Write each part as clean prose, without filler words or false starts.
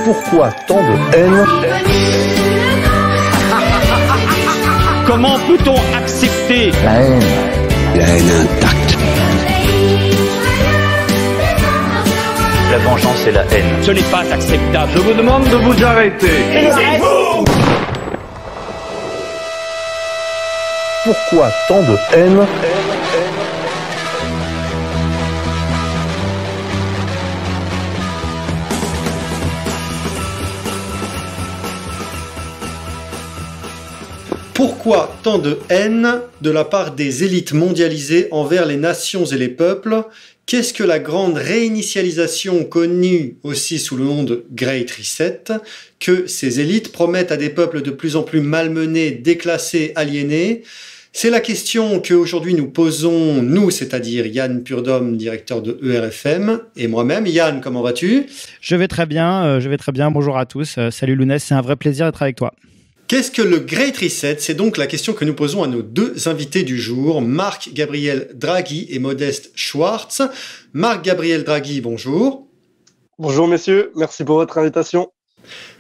Pourquoi tant de haine? Comment peut-on accepter La haine. La haine intacte. La vengeance et la haine. Ce n'est pas acceptable. Je vous demande de vous arrêter. Taisez-vous! Pourquoi tant de haine? Pourquoi tant de haine de la part des élites mondialisées envers les nations et les peuples? Qu'est-ce que la grande réinitialisation connue aussi sous le nom de Great Reset que ces élites promettent à des peuples de plus en plus malmenés, déclassés, aliénés? C'est la question qu'aujourd'hui nous posons, nous, c'est-à-dire Yann Purdom, directeur de ERFM, et moi-même. Yann, comment vas-tu? Je vais très bien. Bonjour à tous. Salut Lounès, c'est un vrai plaisir d'être avec toi. Qu'est-ce que le Great Reset? C'est donc la question que nous posons à nos deux invités du jour, Marc-Gabriel Draghi et Modeste Schwartz. Marc-Gabriel Draghi, bonjour. Bonjour messieurs, merci pour votre invitation.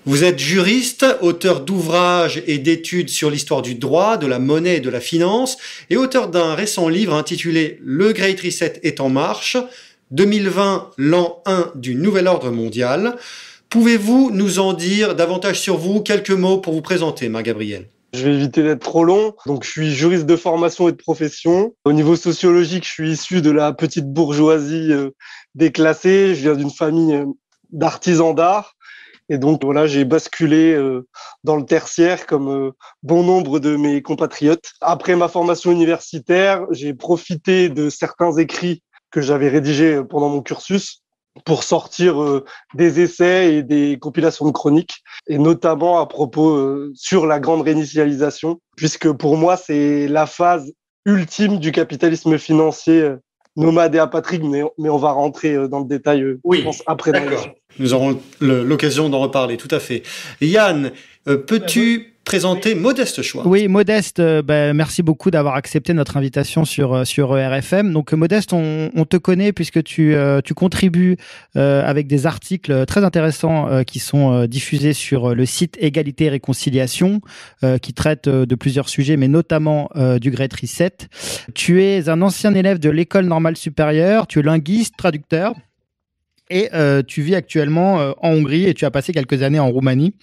Vous êtes juriste, auteur d'ouvrages et d'études sur l'histoire du droit, de la monnaie et de la finance, et auteur d'un récent livre intitulé « Le Great Reset est en marche, 2020, l'an 1 du nouvel ordre mondial ». Pouvez-vous nous en dire davantage sur vous, quelques mots pour vous présenter, Marc-Gabriel? Je vais éviter d'être trop long. Donc, je suis juriste de formation et de profession. Au niveau sociologique, je suis issu de la petite bourgeoisie déclassée. Je viens d'une famille d'artisans d'art. Et donc, voilà, j'ai basculé dans le tertiaire comme bon nombre de mes compatriotes. Après ma formation universitaire, j'ai profité de certains écrits que j'avais rédigés pendant mon cursus pour sortir des essais et des compilations de chroniques, et notamment à propos sur la grande réinitialisation, puisque pour moi, c'est la phase ultime du capitalisme financier nomade et apatride, mais on va rentrer dans le détail, oui, je pense, après. D'accord. Nous aurons l'occasion d'en reparler, tout à fait. Yann, peux-tu présenter Modeste Schwartz? Oui, Modeste, merci beaucoup d'avoir accepté notre invitation sur ERFM. Donc Modeste, on te connaît puisque tu contribues avec des articles très intéressants qui sont diffusés sur le site Égalité et Réconciliation, qui traite de plusieurs sujets, mais notamment du Great Reset. Tu es un ancien élève de l'École normale supérieure, tu es linguiste, traducteur, et tu vis actuellement en Hongrie et tu as passé quelques années en Roumanie.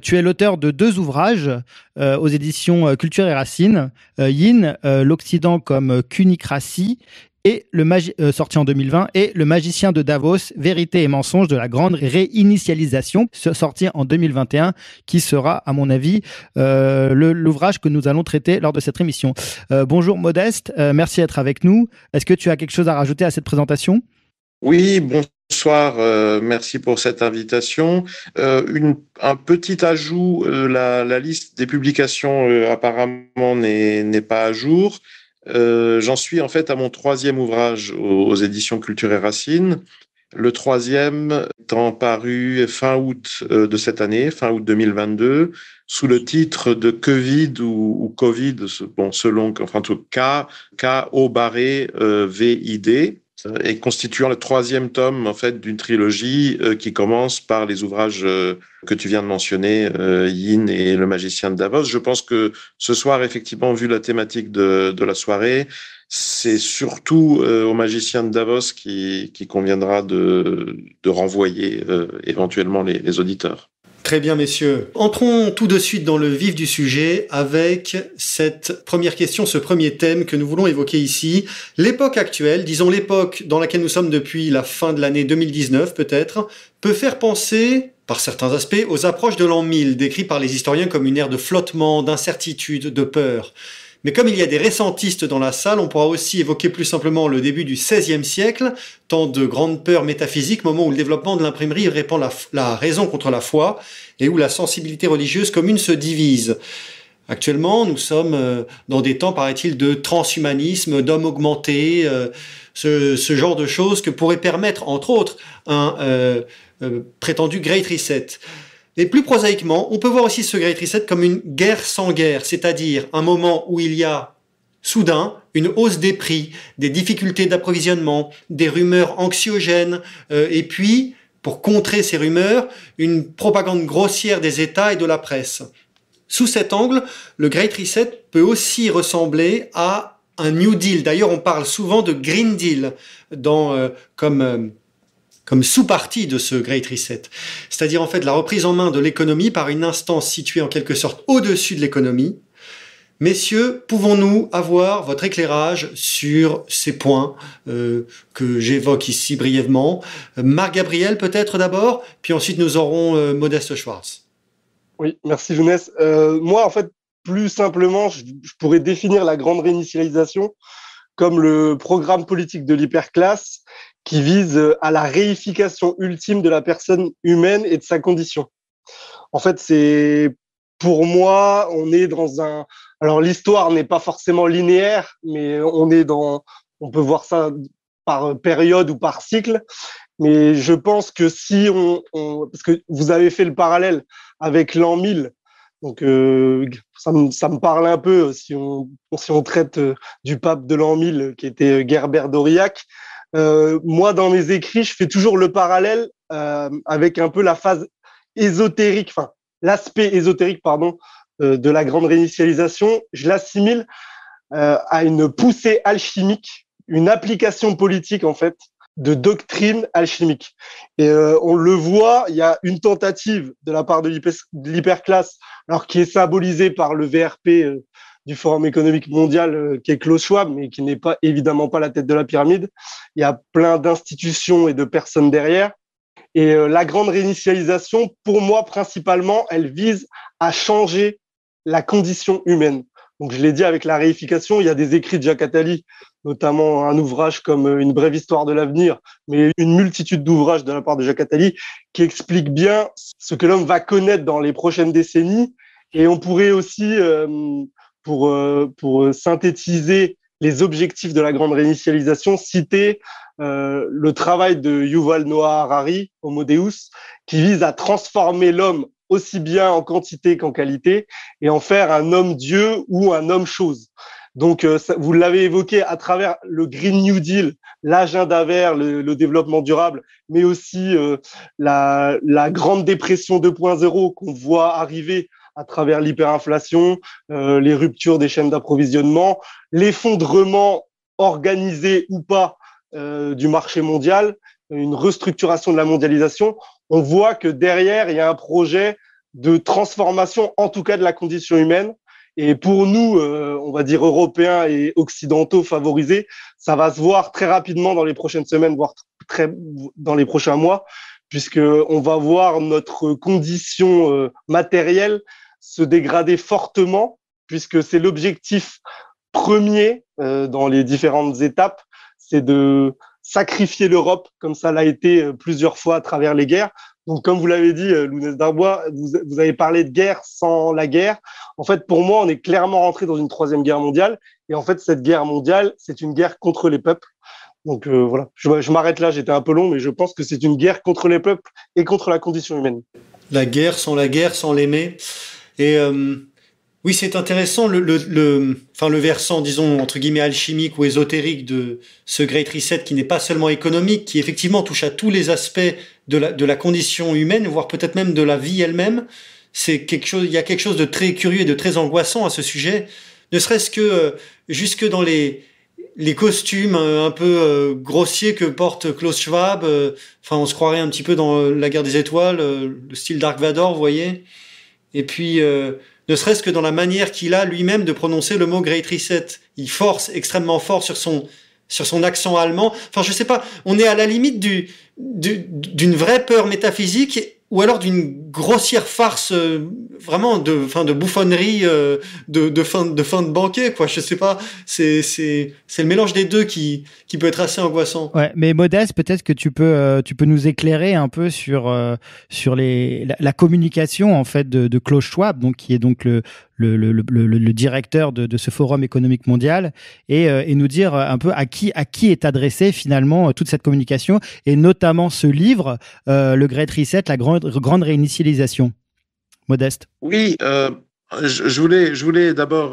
Tu es l'auteur de 2 ouvrages aux éditions Culture et Racines, Yin, l'Occident comme cunicratie, et sorti en 2020, et Le magicien de Davos, vérité et mensonge de la grande réinitialisation, sorti en 2021, qui sera, à mon avis, l'ouvrage que nous allons traiter lors de cette émission. Bonjour Modeste, merci d'être avec nous. Est-ce que tu as quelque chose à rajouter à cette présentation ? Oui, bonsoir, merci pour cette invitation. Un petit ajout, la liste des publications apparemment n'est pas à jour. J'en suis en fait à mon 3e ouvrage aux éditions Culture et Racines. Le 3e étant paru fin août de cette année, fin août 2022, sous le titre de Covid ou Covid, selon, enfin tout K-O-V-I-D. Et constituant le 3e tome en fait d'une trilogie qui commence par les ouvrages que tu viens de mentionner, Yin et Le magicien de Davos. Je pense que ce soir, effectivement, vu la thématique de la soirée, c'est surtout au magicien de Davos qui conviendra de renvoyer éventuellement les auditeurs. Très bien, messieurs. Entrons tout de suite dans le vif du sujet avec cette première question, ce premier thème que nous voulons évoquer ici. L'époque actuelle, disons l'époque dans laquelle nous sommes depuis la fin de l'année 2019 peut-être, peut faire penser, par certains aspects, aux approches de l'an 1000, décrits par les historiens comme une ère de flottement, d'incertitude, de peur. Mais comme il y a des récentistes dans la salle, on pourra aussi évoquer plus simplement le début du XVIe siècle, temps de grande peur métaphysique, moment où le développement de l'imprimerie répand la raison contre la foi et où la sensibilité religieuse commune se divise. Actuellement, nous sommes dans des temps, paraît-il, de transhumanisme, d'hommes augmentés, ce genre de choses que pourrait permettre, entre autres, un prétendu Great Reset. Et plus prosaïquement, on peut voir aussi ce Great Reset comme une guerre sans guerre, c'est-à-dire un moment où il y a soudain une hausse des prix, des difficultés d'approvisionnement, des rumeurs anxiogènes, et puis pour contrer ces rumeurs, une propagande grossière des États et de la presse. Sous cet angle, le Great Reset peut aussi ressembler à un New Deal. D'ailleurs, on parle souvent de Green Deal comme sous-partie de ce Great Reset. C'est-à-dire en fait la reprise en main de l'économie par une instance située en quelque sorte au-dessus de l'économie. Messieurs, pouvons-nous avoir votre éclairage sur ces points que j'évoque ici brièvement? Marc Gabriel peut-être d'abord, puis ensuite nous aurons Modeste Schwartz. Oui, merci Jeunesse. Moi, en fait, plus simplement, je pourrais définir la grande réinitialisation comme le programme politique de l'hyperclasse qui vise à la réification ultime de la personne humaine et de sa condition. En fait, pour moi, on est dans alors l'histoire n'est pas forcément linéaire, mais on peut voir ça par période ou par cycle. Mais je pense que si parce que vous avez fait le parallèle avec l'an 1000, donc ça me parle un peu si on traite du pape de l'an 1000 qui était Gerbert d'Aurillac. Moi, dans mes écrits, je fais toujours le parallèle avec un peu la phase ésotérique, enfin l'aspect ésotérique, pardon, de la grande réinitialisation. Je l'assimile à une poussée alchimique, une application politique en fait de doctrine alchimique. Et on le voit, il y a une tentative de la part de l'hyperclasse, alors qui est symbolisée par le VRP du Forum économique mondial, qui est Klaus Schwab, mais qui n'est pas évidemment pas la tête de la pyramide. Il y a plein d'institutions et de personnes derrière. Et la grande réinitialisation, pour moi, principalement, elle vise à changer la condition humaine. Donc, je l'ai dit avec la réification, il y a des écrits de Jacques Attali, notamment un ouvrage comme Une brève histoire de l'avenir, mais une multitude d'ouvrages de la part de Jacques Attali qui expliquent bien ce que l'homme va connaître dans les prochaines décennies. Et on pourrait aussi, pour synthétiser les objectifs de la grande réinitialisation, citer le travail de Yuval Noah Harari, Homo Deus, qui vise à transformer l'homme aussi bien en quantité qu'en qualité et en faire un homme-dieu ou un homme-chose. Donc, vous l'avez évoqué à travers le Green New Deal, l'agenda vert, le développement durable, mais aussi la grande dépression 2.0 qu'on voit arriver à travers l'hyperinflation, les ruptures des chaînes d'approvisionnement, l'effondrement organisé ou pas du marché mondial, une restructuration de la mondialisation. On voit que derrière, il y a un projet de transformation, en tout cas de la condition humaine. Et pour nous, on va dire européens et occidentaux favorisés, ça va se voir très rapidement dans les prochaines semaines, voire dans les prochains mois, puisqu'on va voir notre condition matérielle se dégrader fortement, puisque c'est l'objectif premier dans les différentes étapes, c'est de sacrifier l'Europe, comme ça l'a été plusieurs fois à travers les guerres. Donc, comme vous l'avez dit, Lounès Darbois, vous avez parlé de guerre sans la guerre. En fait, pour moi, on est clairement rentré dans une troisième guerre mondiale. Et en fait, cette guerre mondiale, c'est une guerre contre les peuples. Donc, voilà, je m'arrête là, j'étais un peu long, mais je pense que c'est une guerre contre les peuples et contre la condition humaine. La guerre, sans l'aimer. Et oui, c'est intéressant le versant, disons, entre guillemets, alchimique ou ésotérique de ce Great Reset qui n'est pas seulement économique, qui effectivement touche à tous les aspects de la condition humaine, voire peut-être même de la vie elle-même. Il y a quelque chose de très curieux et de très angoissant à ce sujet, ne serait-ce que jusque dans les costumes un peu grossiers que porte Klaus Schwab. On se croirait un petit peu dans la guerre des étoiles, le style Dark Vador, vous voyez. Et puis, ne serait-ce que dans la manière qu'il a lui-même de prononcer le mot Great Reset. Il force extrêmement fort sur son accent allemand. Enfin, je sais pas, on est à la limite d'une vraie peur métaphysique ou alors d'une grossière farce vraiment de bouffonnerie de fin de banquet, quoi. Je sais pas, c'est le mélange des deux qui peut être assez angoissant. Ouais, mais Modeste, peut-être que tu peux nous éclairer un peu sur la communication en fait de Klaus Schwab, donc qui est donc le directeur de ce forum économique mondial, et nous dire un peu à qui est adressée finalement toute cette communication, et notamment ce livre, le Great Reset, la grande réinitialisation. Modeste. Oui, je voulais d'abord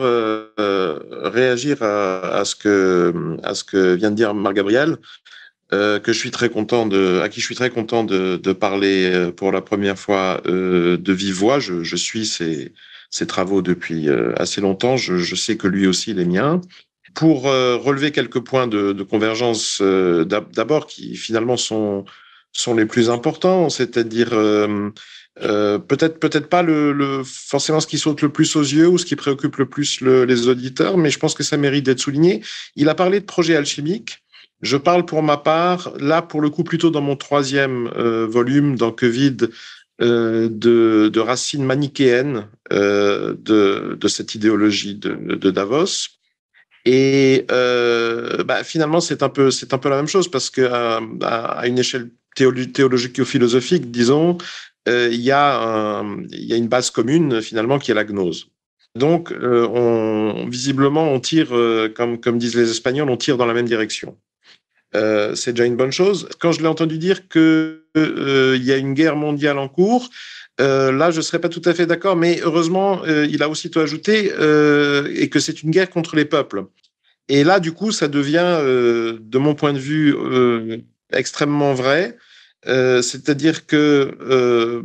réagir à ce que vient de dire Marc Gabriel. que je suis très content à qui je suis très content de parler pour la première fois de vive voix. Je suis ses travaux depuis assez longtemps. Je sais que lui aussi les miens. Pour relever quelques points de convergence, d'abord qui finalement sont les plus importants, c'est-à-dire peut-être pas forcément ce qui saute le plus aux yeux ou ce qui préoccupe le plus les auditeurs, mais je pense que ça mérite d'être souligné. Il a parlé de projet alchimique. Je parle pour ma part, là pour le coup plutôt dans mon troisième volume, dans Que vide, de racines manichéennes de cette idéologie de Davos. Et finalement c'est un peu la même chose parce que à une échelle théologique ou philosophique, disons, il y a une base commune finalement qui est la gnose. Donc visiblement on tire comme disent les Espagnols, on tire dans la même direction. C'est déjà une bonne chose. Quand je l'ai entendu dire que il y a une guerre mondiale en cours, là je serais pas tout à fait d'accord, mais heureusement il a aussitôt ajouté et que c'est une guerre contre les peuples. Et là du coup ça devient de mon point de vue extrêmement vrai. C'est-à-dire que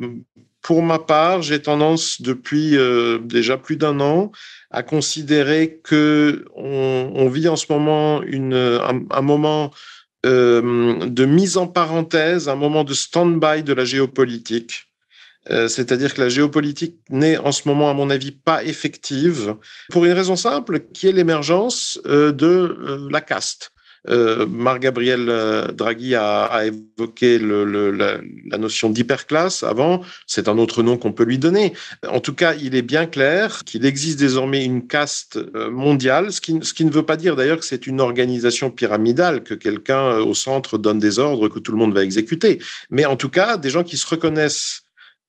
pour ma part, j'ai tendance depuis déjà plus d'un an à considérer que on vit en ce moment un moment de mise en parenthèse, un moment de stand-by de la géopolitique. C'est-à-dire que la géopolitique n'est en ce moment, à mon avis, pas effective pour une raison simple, qui est l'émergence de la caste. Marc-Gabriel Draghi a évoqué la notion d'hyperclasse avant, c'est un autre nom qu'on peut lui donner. En tout cas, il est bien clair qu'il existe désormais une caste mondiale, ce qui ne veut pas dire d'ailleurs que c'est une organisation pyramidale, que quelqu'un au centre donne des ordres que tout le monde va exécuter. Mais en tout cas, des gens qui se reconnaissent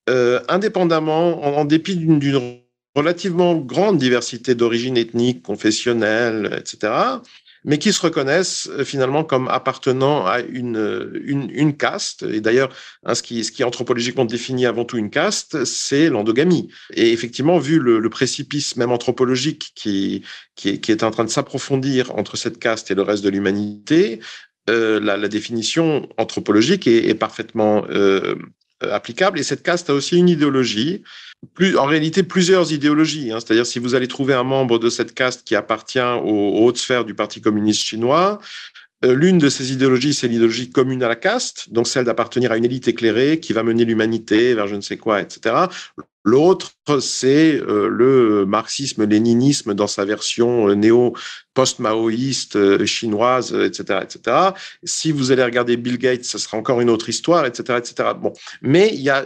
indépendamment, en dépit d'une relativement grande diversité d'origines ethniques, confessionnelles, etc., mais qui se reconnaissent finalement comme appartenant à une caste. Et d'ailleurs, ce qui est anthropologiquement défini avant tout une caste, c'est l'endogamie. Et effectivement, vu le précipice même anthropologique qui est en train de s'approfondir entre cette caste et le reste de l'humanité, la définition anthropologique est parfaitement applicable. Et cette caste a aussi une idéologie, en réalité plusieurs idéologies. C'est-à-dire, si vous allez trouver un membre de cette caste qui appartient aux hautes sphères du Parti communiste chinois, l'une de ces idéologies, c'est l'idéologie commune à la caste, donc celle d'appartenir à une élite éclairée qui va mener l'humanité vers je ne sais quoi, etc. L'autre, c'est le marxisme-léninisme dans sa version néo-post-maoïste chinoise, etc., etc. Si vous allez regarder Bill Gates, ce sera encore une autre histoire, etc., etc. Bon, mais il y a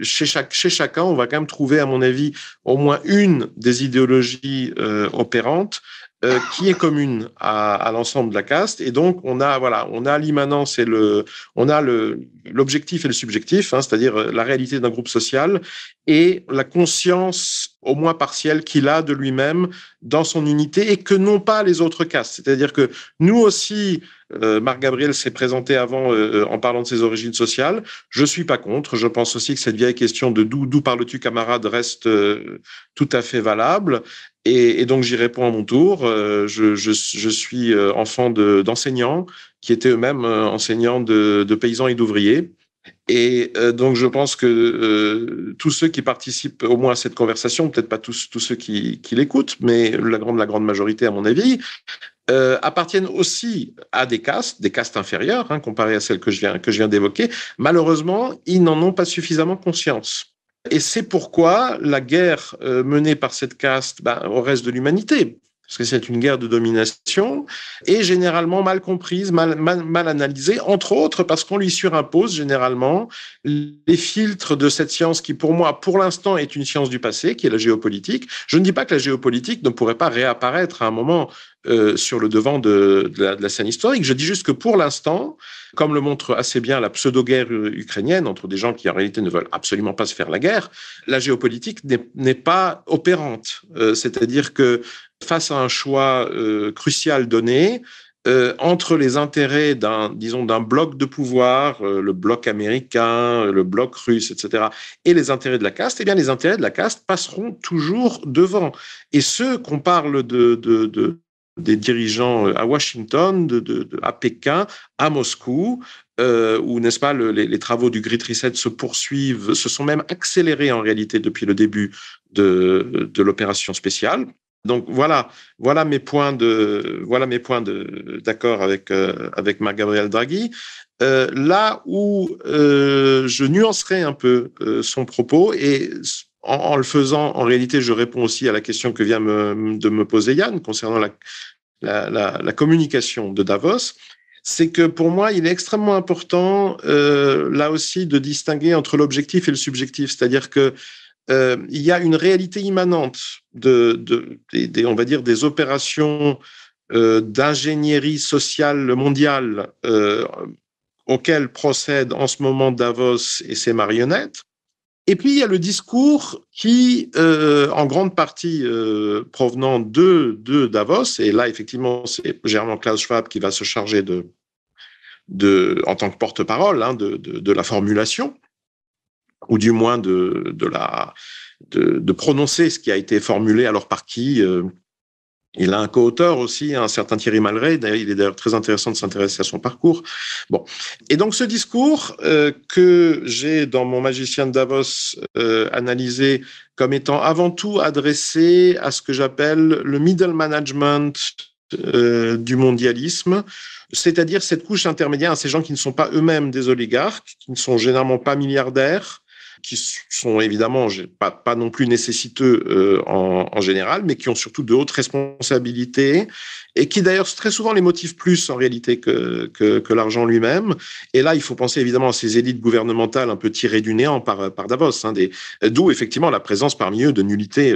chez chacun, on va quand même trouver, à mon avis, au moins une des idéologies opérantes qui est commune à l'ensemble de la caste. Et donc, on a l'immanence et on a l'objectif et le subjectif, c'est-à-dire la réalité d'un groupe social et la conscience, au moins partielle, qu'il a de lui-même dans son unité et que n'ont pas les autres castes. C'est-à-dire que nous aussi, Marc Gabriel s'est présenté avant en parlant de ses origines sociales. Je suis pas contre. Je pense aussi que cette vieille question de d'où parles-tu, camarade, reste tout à fait valable. Et donc j'y réponds à mon tour. Je suis enfant d'enseignants qui étaient eux-mêmes enseignants de paysans et d'ouvriers. Et donc je pense que tous ceux qui participent au moins à cette conversation, peut-être pas tous ceux qui l'écoutent, mais la grande majorité à mon avis, appartiennent aussi à des castes inférieures, comparées à celles que je viens d'évoquer. Malheureusement, ils n'en ont pas suffisamment conscience. Et c'est pourquoi la guerre menée par cette caste au reste de l'humanité, parce que c'est une guerre de domination, est généralement mal comprise, mal analysée, entre autres parce qu'on lui surimpose généralement les filtres de cette science qui, pour moi, pour l'instant, est une science du passé, qui est la géopolitique. Je ne dis pas que la géopolitique ne pourrait pas réapparaître à un moment sur le devant de la scène historique. Je dis juste que pour l'instant, comme le montre assez bien la pseudo-guerre ukrainienne entre des gens qui en réalité ne veulent absolument pas se faire la guerre, la géopolitique n'est pas opérante. C'est-à-dire que face à un choix crucial donné, entre les intérêts d'un bloc de pouvoir, le bloc américain, le bloc russe, etc., et les intérêts de la caste, eh bien les intérêts de la caste passeront toujours devant. Et ceux qu'on parle de des dirigeants à Washington, à Pékin, à Moscou, où, n'est-ce pas, les travaux du Great Reset se poursuivent, se sont même accélérés en réalité depuis le début de l'opération spéciale. Donc voilà mes points d'accord avec Marc-Gabriel Draghi. Là où je nuancerai un peu son propos, et en le faisant, en réalité, je réponds aussi à la question que vient de me poser Yann concernant la communication de Davos. C'est que pour moi, il est extrêmement important là aussi de distinguer entre l'objectif et le subjectif, c'est-à-dire que il y a une réalité immanente on va dire des opérations d'ingénierie sociale mondiale auxquelles procèdent en ce moment Davos et ses marionnettes. Et puis il y a le discours qui, en grande partie provenant de Davos, et là effectivement c'est généralement Klaus Schwab qui va se charger en tant que porte-parole de la formulation, ou du moins de prononcer ce qui a été formulé. Alors par qui il a un co-auteur aussi, un certain Thierry Malray. D'ailleurs, il est d'ailleurs très intéressant de s'intéresser à son parcours. Bon, et donc ce discours que j'ai dans mon Magicien de Davos analysé comme étant avant tout adressé à ce que j'appelle le middle management du mondialisme, c'est-à-dire cette couche intermédiaire à ces gens qui ne sont pas eux-mêmes des oligarques, qui ne sont généralement pas milliardaires, qui sont évidemment pas non plus nécessiteux en général, mais qui ont surtout de hautes responsabilités et qui d'ailleurs très souvent les motivent plus en réalité que l'argent lui-même. Et là, il faut penser évidemment à ces élites gouvernementales un peu tirées du néant par Davos, d'où effectivement la présence parmi eux de nullité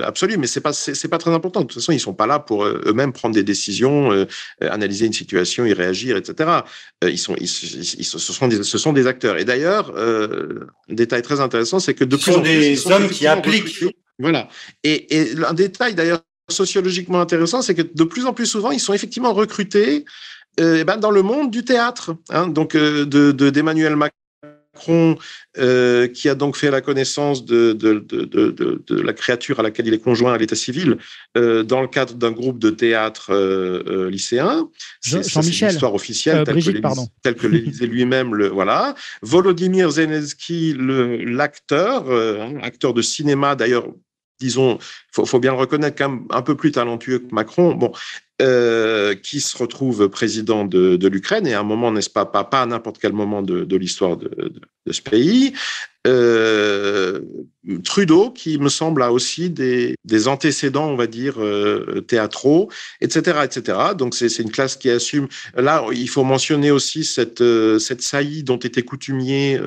absolue. Mais c'est pas très important. De toute façon, ils sont pas là pour eux-mêmes prendre des décisions, analyser une situation, y réagir, etc. Ce sont des acteurs. Et d'ailleurs, un détail très intéressant, c'est que de plus en plus, des hommes qui appliquent. Voilà. Et un détail d'ailleurs sociologiquement intéressant, c'est que de plus en plus souvent, ils sont effectivement recrutés dans le monde du théâtre. Donc d'Emmanuel Macron, qui a donc fait la connaissance de la créature à laquelle il est conjoint à l'état civil dans le cadre d'un groupe de théâtre lycéen. Jean-Michel. C'est l'histoire officielle telle que l'Élysée lui-même. Voilà. Volodymyr Zelensky, l'acteur, acteur de cinéma d'ailleurs. Disons, faut bien le reconnaître, quand même un peu plus talentueux que Macron, qui se retrouve président de l'Ukraine, et à un moment, n'est-ce pas à n'importe quel moment de l'histoire de ce pays. Trudeau, qui me semble a aussi des antécédents, on va dire, théâtraux, etc., etc. Donc c'est une classe qui assume. Là, il faut mentionner aussi cette saillie dont était coutumier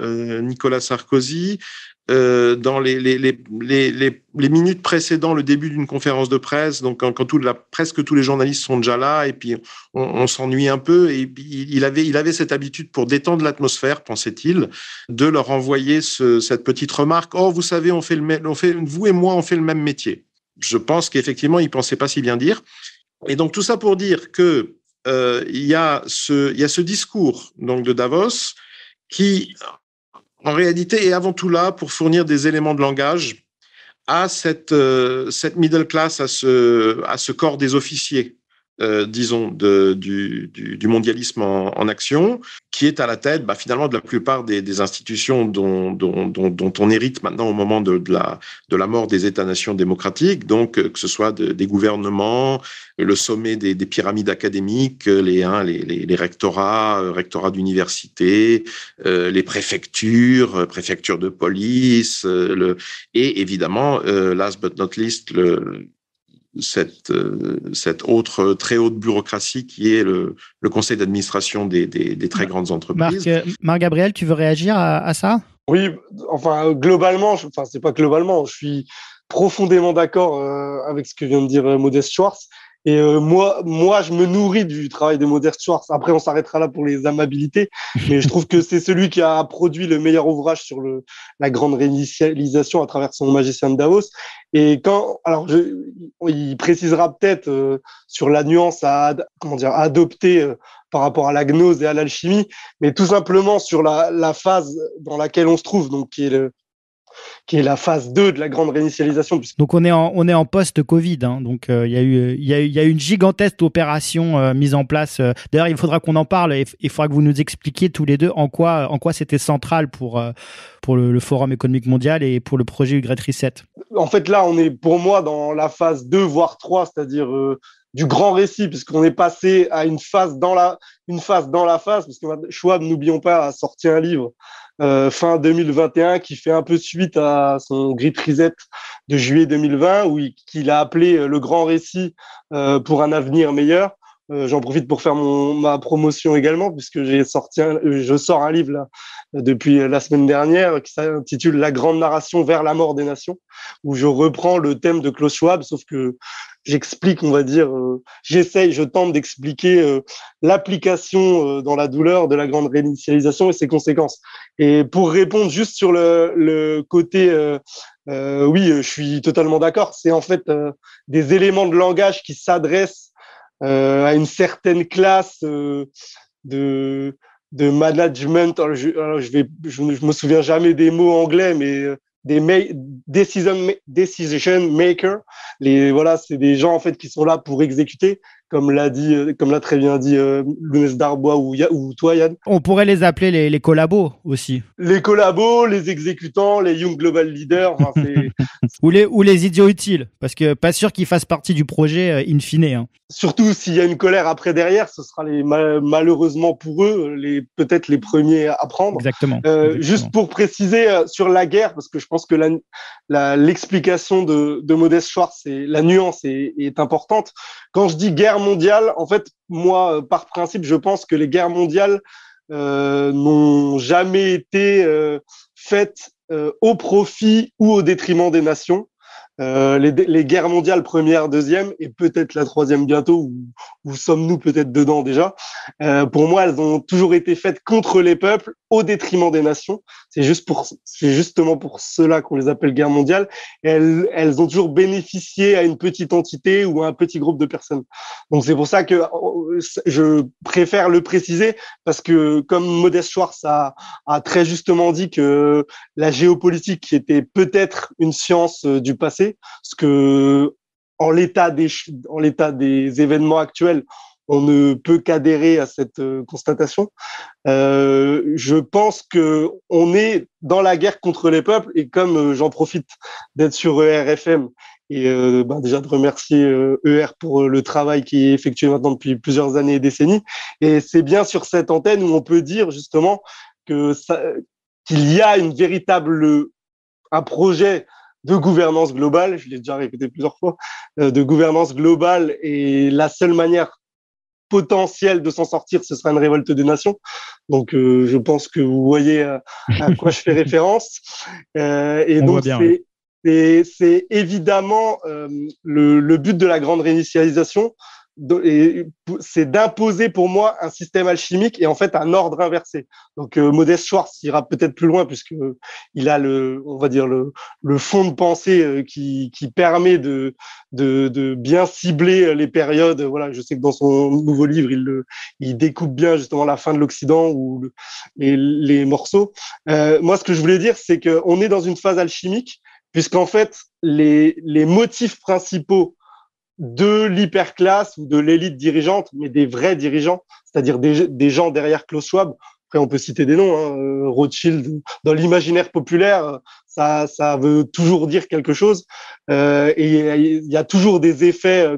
Nicolas Sarkozy. Dans les minutes précédant le début d'une conférence de presse, donc quand presque tous les journalistes sont déjà là, et puis on s'ennuie un peu, et puis il avait cette habitude pour détendre l'atmosphère, pensait-il, de leur envoyer cette petite remarque: oh, vous savez, vous et moi, on fait le même métier. Je pense qu'effectivement, il pensait pas si bien dire. Et donc tout ça pour dire que il y a ce discours donc de Davos qui en réalité est avant tout là pour fournir des éléments de langage à cette middle class, à ce corps des officiers, disons, du mondialisme en action, qui est à la tête, finalement, de la plupart des institutions dont on hérite maintenant au moment de la mort des États-nations démocratiques, donc que ce soit des gouvernements, le sommet des pyramides académiques, les rectorats d'universités, les préfectures de police, et évidemment, last but not least, cette autre très haute bureaucratie qui est le conseil d'administration des très grandes entreprises. Marc-Gabriel, tu veux réagir à ça ? Oui, globalement, c'est pas globalement, je suis profondément d'accord avec ce que vient de dire Modeste Schwartz. Et moi, je me nourris du travail de Modeste Schwartz. Après, on s'arrêtera là pour les amabilités, mais je trouve que c'est celui qui a produit le meilleur ouvrage sur la grande réinitialisation à travers son Magicien de Davos. Et il précisera peut-être sur la nuance à adopter par rapport à la gnose et à l'alchimie, mais tout simplement sur la phase dans laquelle on se trouve, donc qui est qui est la phase 2 de la grande réinitialisation. Donc on est en post-Covid, hein. Donc il y a eu une gigantesque opération mise en place. D'ailleurs, il faudra qu'on en parle et il faudra que vous nous expliquiez tous les deux en quoi c'était central pour le Forum économique mondial et pour le projet Great Reset. En fait, là, on est pour moi dans la phase 2, voire 3, c'est-à-dire du grand récit, puisqu'on est passé à une phase dans la phase, parce que Schwab, n'oublions pas, a sorti un livre fin 2021 qui fait un peu suite à son Great Reset de juillet 2020, qu'il a appelé le grand récit pour un avenir meilleur. J'en profite pour faire ma promotion également, puisque je sors un livre là, depuis la semaine dernière qui s'intitule La grande narration vers la mort des nations, où je reprends le thème de Klaus Schwab, sauf que j'explique, on va dire, je tente d'expliquer l'application dans la douleur de la grande réinitialisation et ses conséquences. Et pour répondre juste sur le côté, oui, je suis totalement d'accord, c'est en fait des éléments de langage qui s'adressent à une certaine classe de management. Alors je me souviens jamais des mots anglais, mais des decision maker. C'est des gens en fait qui sont là pour exécuter, comme l'a très bien dit Lounès Darbois ou toi, Yann. On pourrait les appeler les collabos aussi. Les collabos, les exécutants, les Young Global Leaders. ou les idiots utiles, parce que pas sûr qu'ils fassent partie du projet in fine. Hein. Surtout s'il y a une colère après derrière, ce sera malheureusement pour eux peut-être les premiers à prendre. Exactement. Juste pour préciser sur la guerre, parce que je pense que l'explication de Modeste Schwartz et la nuance est importante. Quand je dis guerre mondiale, en fait, moi, par principe, je pense que les guerres mondiales n'ont jamais été faites au profit ou au détriment des nations. Les guerres mondiales, première, deuxième, et peut-être la troisième bientôt, où sommes-nous peut-être dedans déjà. Pour moi, elles ont toujours été faites contre les peuples, au détriment des nations. C'est justement pour cela qu'on les appelle guerres mondiales. Et elles ont toujours bénéficié à une petite entité ou à un petit groupe de personnes. Donc c'est pour ça que je préfère le préciser, parce que comme Modeste Schwartz a très justement dit que la géopolitique qui était peut-être une science du passé, parce que en l'état des événements actuels, on ne peut qu'adhérer à cette constatation. Je pense que on est dans la guerre contre les peuples, et comme j'en profite d'être sur ERFM et déjà de remercier ER pour le travail qui est effectué maintenant depuis plusieurs années et décennies, et c'est bien sur cette antenne où on peut dire justement qu'il y a un projet de gouvernance globale, je l'ai déjà répété plusieurs fois, de gouvernance globale, et la seule manière potentielle de s'en sortir, ce sera une révolte des nations. Donc, je pense que vous voyez à quoi je fais référence. Et donc, c'est évidemment le but de la grande réinitialisation, c'est d'imposer pour moi un système alchimique et en fait un ordre inversé. Donc Modeste Schwartz ira peut-être plus loin, puisque il a le fond de pensée qui permet de bien cibler les périodes. Voilà, je sais que dans son nouveau livre il découpe bien justement la fin de l'Occident ou les morceaux. Moi, ce que je voulais dire, c'est que on est dans une phase alchimique, puisqu'en fait les motifs principaux de l'hyperclasse ou de l'élite dirigeante, mais des vrais dirigeants, c'est-à-dire des gens derrière Klaus Schwab. Après, on peut citer des noms, hein, Rothschild. Dans l'imaginaire populaire, ça veut toujours dire quelque chose. Et il y a toujours des effets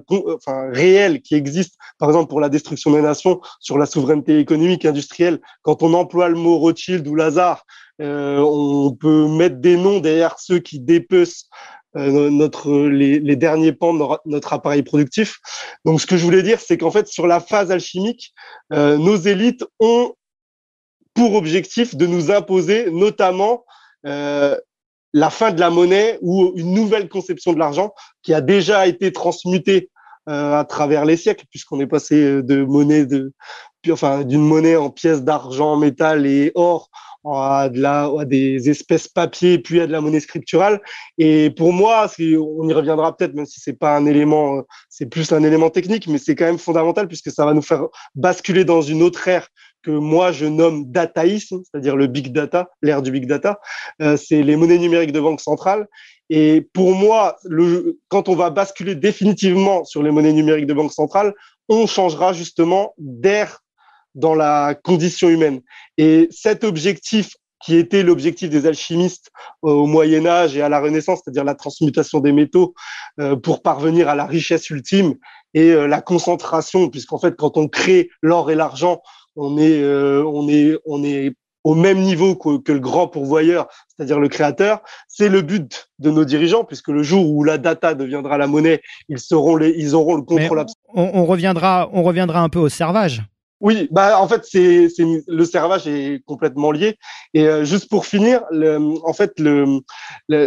réels qui existent. Par exemple, pour la destruction des nations, sur la souveraineté économique, industrielle. Quand on emploie le mot Rothschild ou Lazare, on peut mettre des noms derrière ceux qui dépecent les derniers pans de notre appareil productif. Donc, ce que je voulais dire, c'est qu'en fait, sur la phase alchimique, nos élites ont pour objectif de nous imposer notamment la fin de la monnaie ou une nouvelle conception de l'argent qui a déjà été transmutée à travers les siècles, puisqu'on est passé d'une monnaie en pièces d'argent, métal et or à des espèces papier, puis à de la monnaie scripturale. Et pour moi, on y reviendra peut-être, même si c'est pas un élément, c'est plus un élément technique, mais c'est quand même fondamental, puisque ça va nous faire basculer dans une autre ère que moi je nomme dataïsme, c'est-à-dire le big data, l'ère du big data, c'est les monnaies numériques de banque centrale. Et pour moi, quand on va basculer définitivement sur les monnaies numériques de banque centrale, on changera justement d'ère dans la condition humaine. Et cet objectif, qui était l'objectif des alchimistes au Moyen-Âge et à la Renaissance, c'est-à-dire la transmutation des métaux pour parvenir à la richesse ultime et la concentration, puisqu'en fait, quand on crée l'or et l'argent, on est au même niveau que le grand pourvoyeur, c'est-à-dire le créateur. C'est le but de nos dirigeants, puisque le jour où la data deviendra la monnaie, ils auront le contrôle absolu. On reviendra un peu au servage. Oui, en fait, le servage est complètement lié. Et juste pour finir,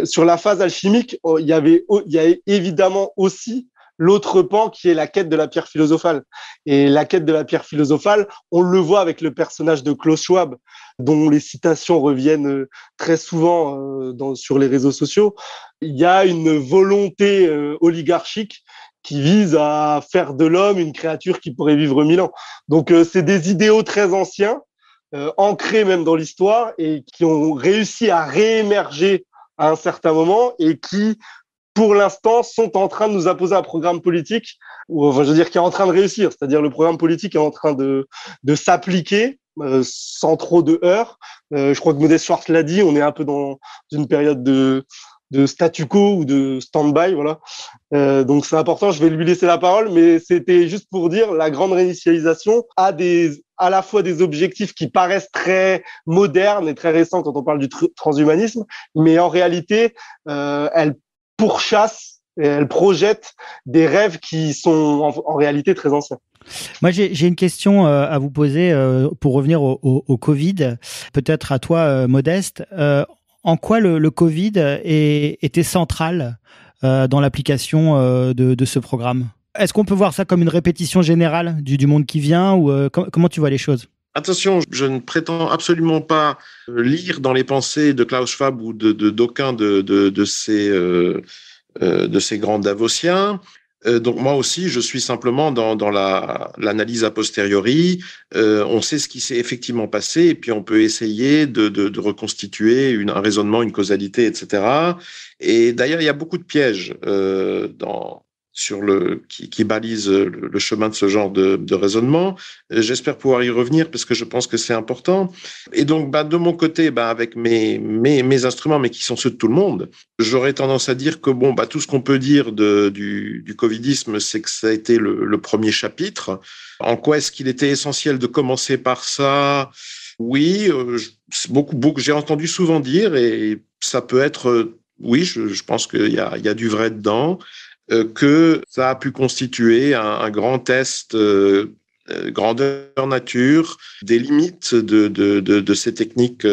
sur la phase alchimique, il y a évidemment aussi l'autre pan qui est la quête de la pierre philosophale. Et la quête de la pierre philosophale, on le voit avec le personnage de Klaus Schwab, dont les citations reviennent très souvent sur les réseaux sociaux. Il y a une volonté oligarchique qui vise à faire de l'homme une créature qui pourrait vivre 1000 ans. Donc, c'est des idéaux très anciens, ancrés même dans l'histoire, et qui ont réussi à réémerger à un certain moment, et qui, pour l'instant, sont en train de nous imposer un programme politique, qui est en train de réussir. C'est-à-dire le programme politique est en train de s'appliquer, sans trop de heurts. Je crois que Modeste Schwartz l'a dit, on est un peu dans une période de statu quo ou de stand-by, voilà. Donc c'est important, je vais lui laisser la parole, mais c'était juste pour dire la grande réinitialisation a à la fois des objectifs qui paraissent très modernes et très récents quand on parle du transhumanisme, mais en réalité, elle pourchasse et elle projette des rêves qui sont en réalité très anciens. Moi, j'ai une question à vous poser pour revenir au Covid, peut-être à toi, Modeste. En quoi le Covid était central dans l'application de ce programme ? Est-ce qu'on peut voir ça comme une répétition générale du monde qui vient ou comment tu vois les choses ? Attention, je ne prétends absolument pas lire dans les pensées de Klaus Schwab ou d'aucun de ces grands Davosiens. Donc moi aussi, je suis simplement dans l'analyse a posteriori. On sait ce qui s'est effectivement passé et puis on peut essayer de reconstituer un raisonnement, une causalité, etc. Et d'ailleurs, il y a beaucoup de pièges qui balisent le chemin de ce genre de raisonnement. J'espère pouvoir y revenir parce que je pense que c'est important. Et donc, de mon côté, avec mes instruments, mais qui sont ceux de tout le monde, j'aurais tendance à dire que tout ce qu'on peut dire du covidisme, c'est que ça a été le premier chapitre. En quoi est-ce qu'il était essentiel de commencer par ça ? Oui, j'ai entendu souvent dire, et ça peut être, oui, je pense qu'il y a du vrai dedans, que ça a pu constituer un grand test grandeur nature des limites de ces techniques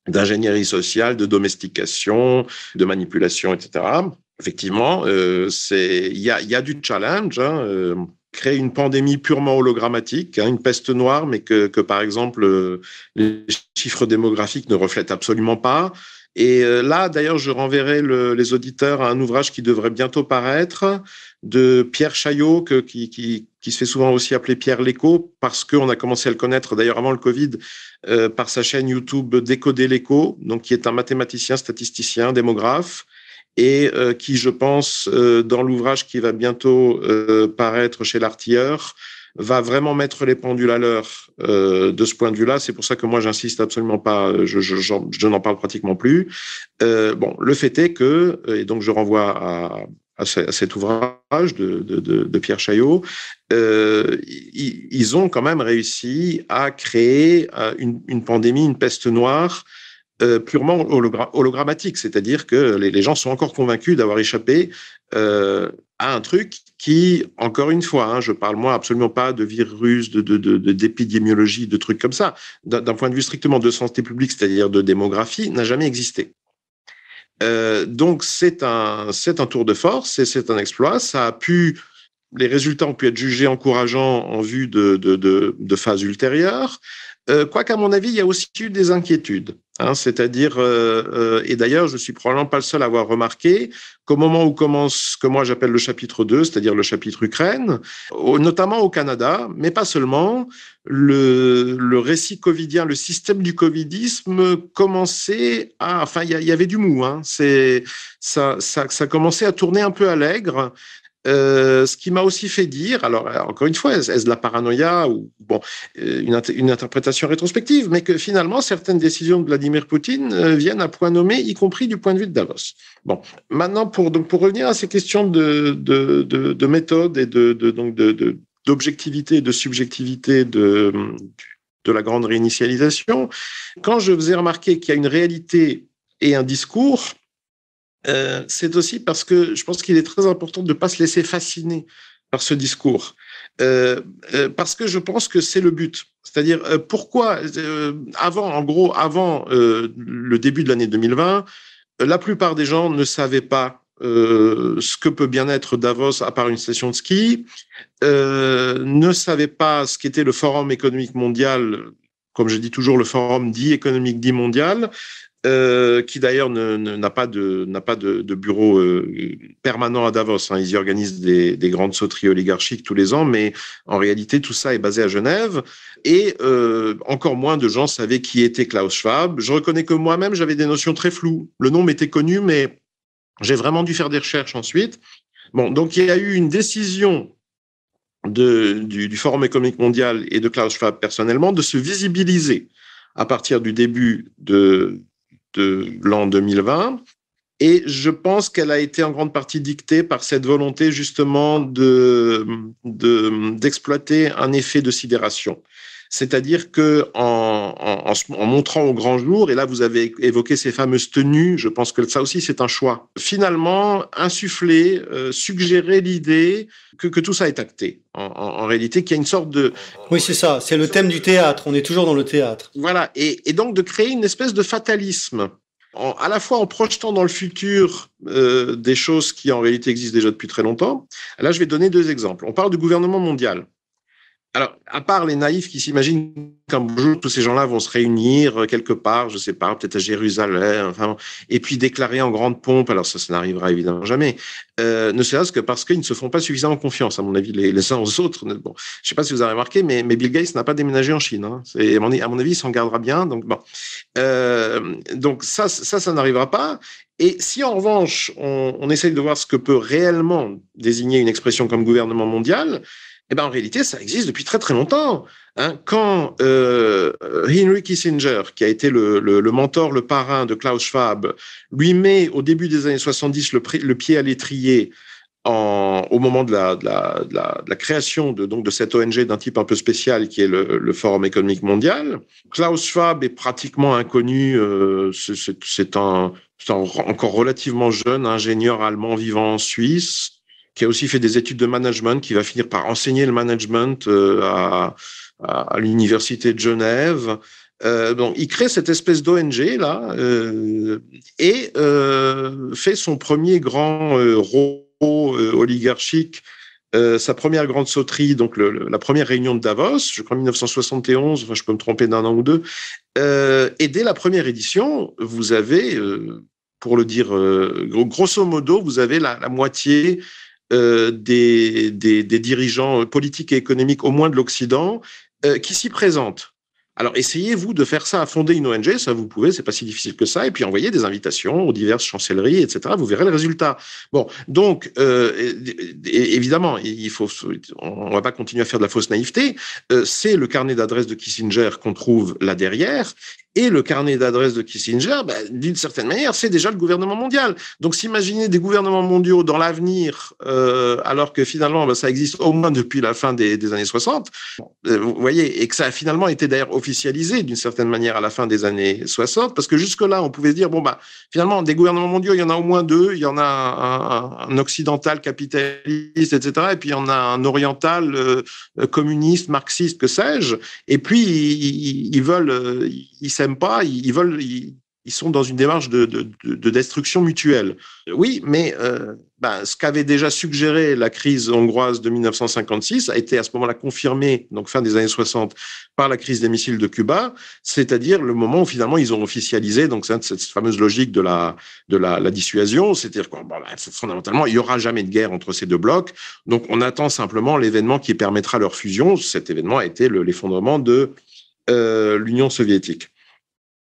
d'ingénierie sociale, de domestication, de manipulation, etc. Effectivement, il y a du challenge. Créer une pandémie purement hologrammatique, une peste noire, mais que par exemple les chiffres démographiques ne reflètent absolument pas. Et là, d'ailleurs, je renverrai les auditeurs à un ouvrage qui devrait bientôt paraître de Pierre Chaillot, qui se fait souvent aussi appeler Pierre l'écho, parce qu'on a commencé à le connaître, d'ailleurs avant le Covid, par sa chaîne YouTube Décoder l'écho, donc qui est un mathématicien, statisticien, démographe, et qui, je pense, dans l'ouvrage qui va bientôt paraître chez l'Artilleur, va vraiment mettre les pendules à l'heure de ce point de vue-là. C'est pour ça que moi, j'insiste absolument pas, je n'en parle pratiquement plus. Le fait est que, et donc je renvoie à cet ouvrage de Pierre Chaillot, ils ont quand même réussi à créer une pandémie, une peste noire, purement hologrammatique, c'est-à-dire que les gens sont encore convaincus d'avoir échappé à un truc qui, encore une fois, je parle moi absolument pas de virus, d'épidémiologie, de trucs comme ça, d'un point de vue strictement de santé publique, c'est-à-dire de démographie, n'a jamais existé. Donc c'est un tour de force et c'est un exploit. Ça a pu les résultats ont pu être jugés encourageants en vue de phases ultérieures. Quoiqu'à mon avis, il y a aussi eu des inquiétudes. C'est-à-dire, et d'ailleurs, je suis probablement pas le seul à avoir remarqué qu'au moment où commence ce que moi j'appelle le chapitre 2, c'est-à-dire le chapitre Ukraine, notamment au Canada, mais pas seulement, le récit covidien, le système du covidisme commençait à, enfin, il y avait du mou, ça commençait à tourner un peu à l'aigre. Ce qui m'a aussi fait dire, alors encore une fois, est-ce de la paranoïa ou une interprétation rétrospective, mais que finalement certaines décisions de Vladimir Poutine viennent à point nommé, y compris du point de vue de Davos. Bon, maintenant pour revenir à ces questions de méthode et d'objectivité et de subjectivité de la grande réinitialisation, quand je vous ai remarqué qu'il y a une réalité et un discours, c'est aussi parce que je pense qu'il est très important de ne pas se laisser fasciner par ce discours. Parce que je pense que c'est le but. C'est-à-dire, pourquoi, avant le début de l'année 2020, la plupart des gens ne savaient pas ce que peut bien être Davos à part une station de ski, ne savaient pas ce qu'était le Forum économique mondial, comme je dis toujours, le Forum dit économique dit mondial, qui d'ailleurs n'a pas de bureau permanent à Davos. Ils y organisent des grandes sauteries oligarchiques tous les ans, mais en réalité, tout ça est basé à Genève. Et encore moins de gens savaient qui était Klaus Schwab. Je reconnais que moi-même, j'avais des notions très floues. Le nom m'était connu, mais j'ai vraiment dû faire des recherches ensuite. Bon, donc il y a eu une décision du Forum économique mondial et de Klaus Schwab personnellement de se visibiliser à partir du début de l'an 2020, et je pense qu'elle a été en grande partie dictée par cette volonté justement d'exploiter un effet de sidération. C'est-à-dire que en montrant au grand jour, et là vous avez évoqué ces fameuses tenues, je pense que ça aussi c'est un choix. Finalement, insuffler, suggérer l'idée que tout ça est acté. En réalité, qu'il y a une sorte de... Oui, c'est ça, c'est le thème du théâtre, on est toujours dans le théâtre. Voilà, et donc de créer une espèce de fatalisme, à la fois en projetant dans le futur des choses qui en réalité existent déjà depuis très longtemps. Là, je vais donner deux exemples. On parle du gouvernement mondial. Alors, à part les naïfs qui s'imaginent qu'un beau jour, tous ces gens-là vont se réunir quelque part, je sais pas, peut-être à Jérusalem, enfin, et puis déclarer en grande pompe, alors ça n'arrivera évidemment jamais, ne serait-ce que parce qu'ils ne se font pas suffisamment confiance, à mon avis, les uns aux autres. Bon, je sais pas si vous avez remarqué, mais Bill Gates n'a pas déménagé en Chine. À mon avis, il s'en gardera bien. Donc, bon. Donc ça n'arrivera pas. Et si en revanche, on essaye de voir ce que peut réellement désigner une expression comme gouvernement mondial, eh ben, en réalité, ça existe depuis très, très longtemps. Quand Henry Kissinger, qui a été le mentor, le parrain de Klaus Schwab, lui met au début des années 70 le pied à l'étrier au moment de la création de cette ONG d'un type un peu spécial qui est le Forum économique mondial, Klaus Schwab est pratiquement inconnu. C'est un encore relativement jeune ingénieur allemand vivant en Suisse, qui a aussi fait des études de management, qui va finir par enseigner le management à l'université de Genève. Donc, il crée cette espèce d'ONG là et fait son premier grand oligarchique, sa première grande sauterie, donc la première réunion de Davos, je crois 1971, enfin je peux me tromper d'un an ou deux. Et dès la première édition, vous avez, pour le dire grosso modo, vous avez la moitié des dirigeants politiques et économiques, au moins de l'Occident, qui s'y présentent. Alors, essayez-vous de faire ça, à fonder une ONG, ça vous pouvez, c'est pas si difficile que ça, et puis envoyer des invitations aux diverses chancelleries, etc. Vous verrez le résultat. Bon, donc, évidemment, on va pas continuer à faire de la fausse naïveté. C'est le carnet d'adresses de Kissinger qu'on trouve là derrière, et le carnet d'adresses de Kissinger, d'une certaine manière, c'est déjà le gouvernement mondial. Donc, s'imaginer des gouvernements mondiaux dans l'avenir, alors que finalement, ça existe au moins depuis la fin des années 60, vous voyez, et que ça a finalement été d'ailleurs officialisé d'une certaine manière à la fin des années 60, parce que jusque-là, on pouvait se dire, finalement, des gouvernements mondiaux, il y en a au moins deux. Il y en a un occidental capitaliste, etc., et puis il y en a un oriental communiste, marxiste, que sais-je. Et puis, ils s'aiment pas, ils Ils sont dans une démarche de destruction mutuelle. Oui, mais ce qu'avait déjà suggéré la crise hongroise de 1956 a été à ce moment-là confirmé, donc fin des années 60, par la crise des missiles de Cuba, c'est-à-dire le moment où finalement ils ont officialisé donc cette fameuse logique de la dissuasion, c'est-à-dire que fondamentalement il y aura jamais de guerre entre ces deux blocs, donc on attend simplement l'événement qui permettra leur fusion. Cet événement a été l'effondrement de l'Union soviétique.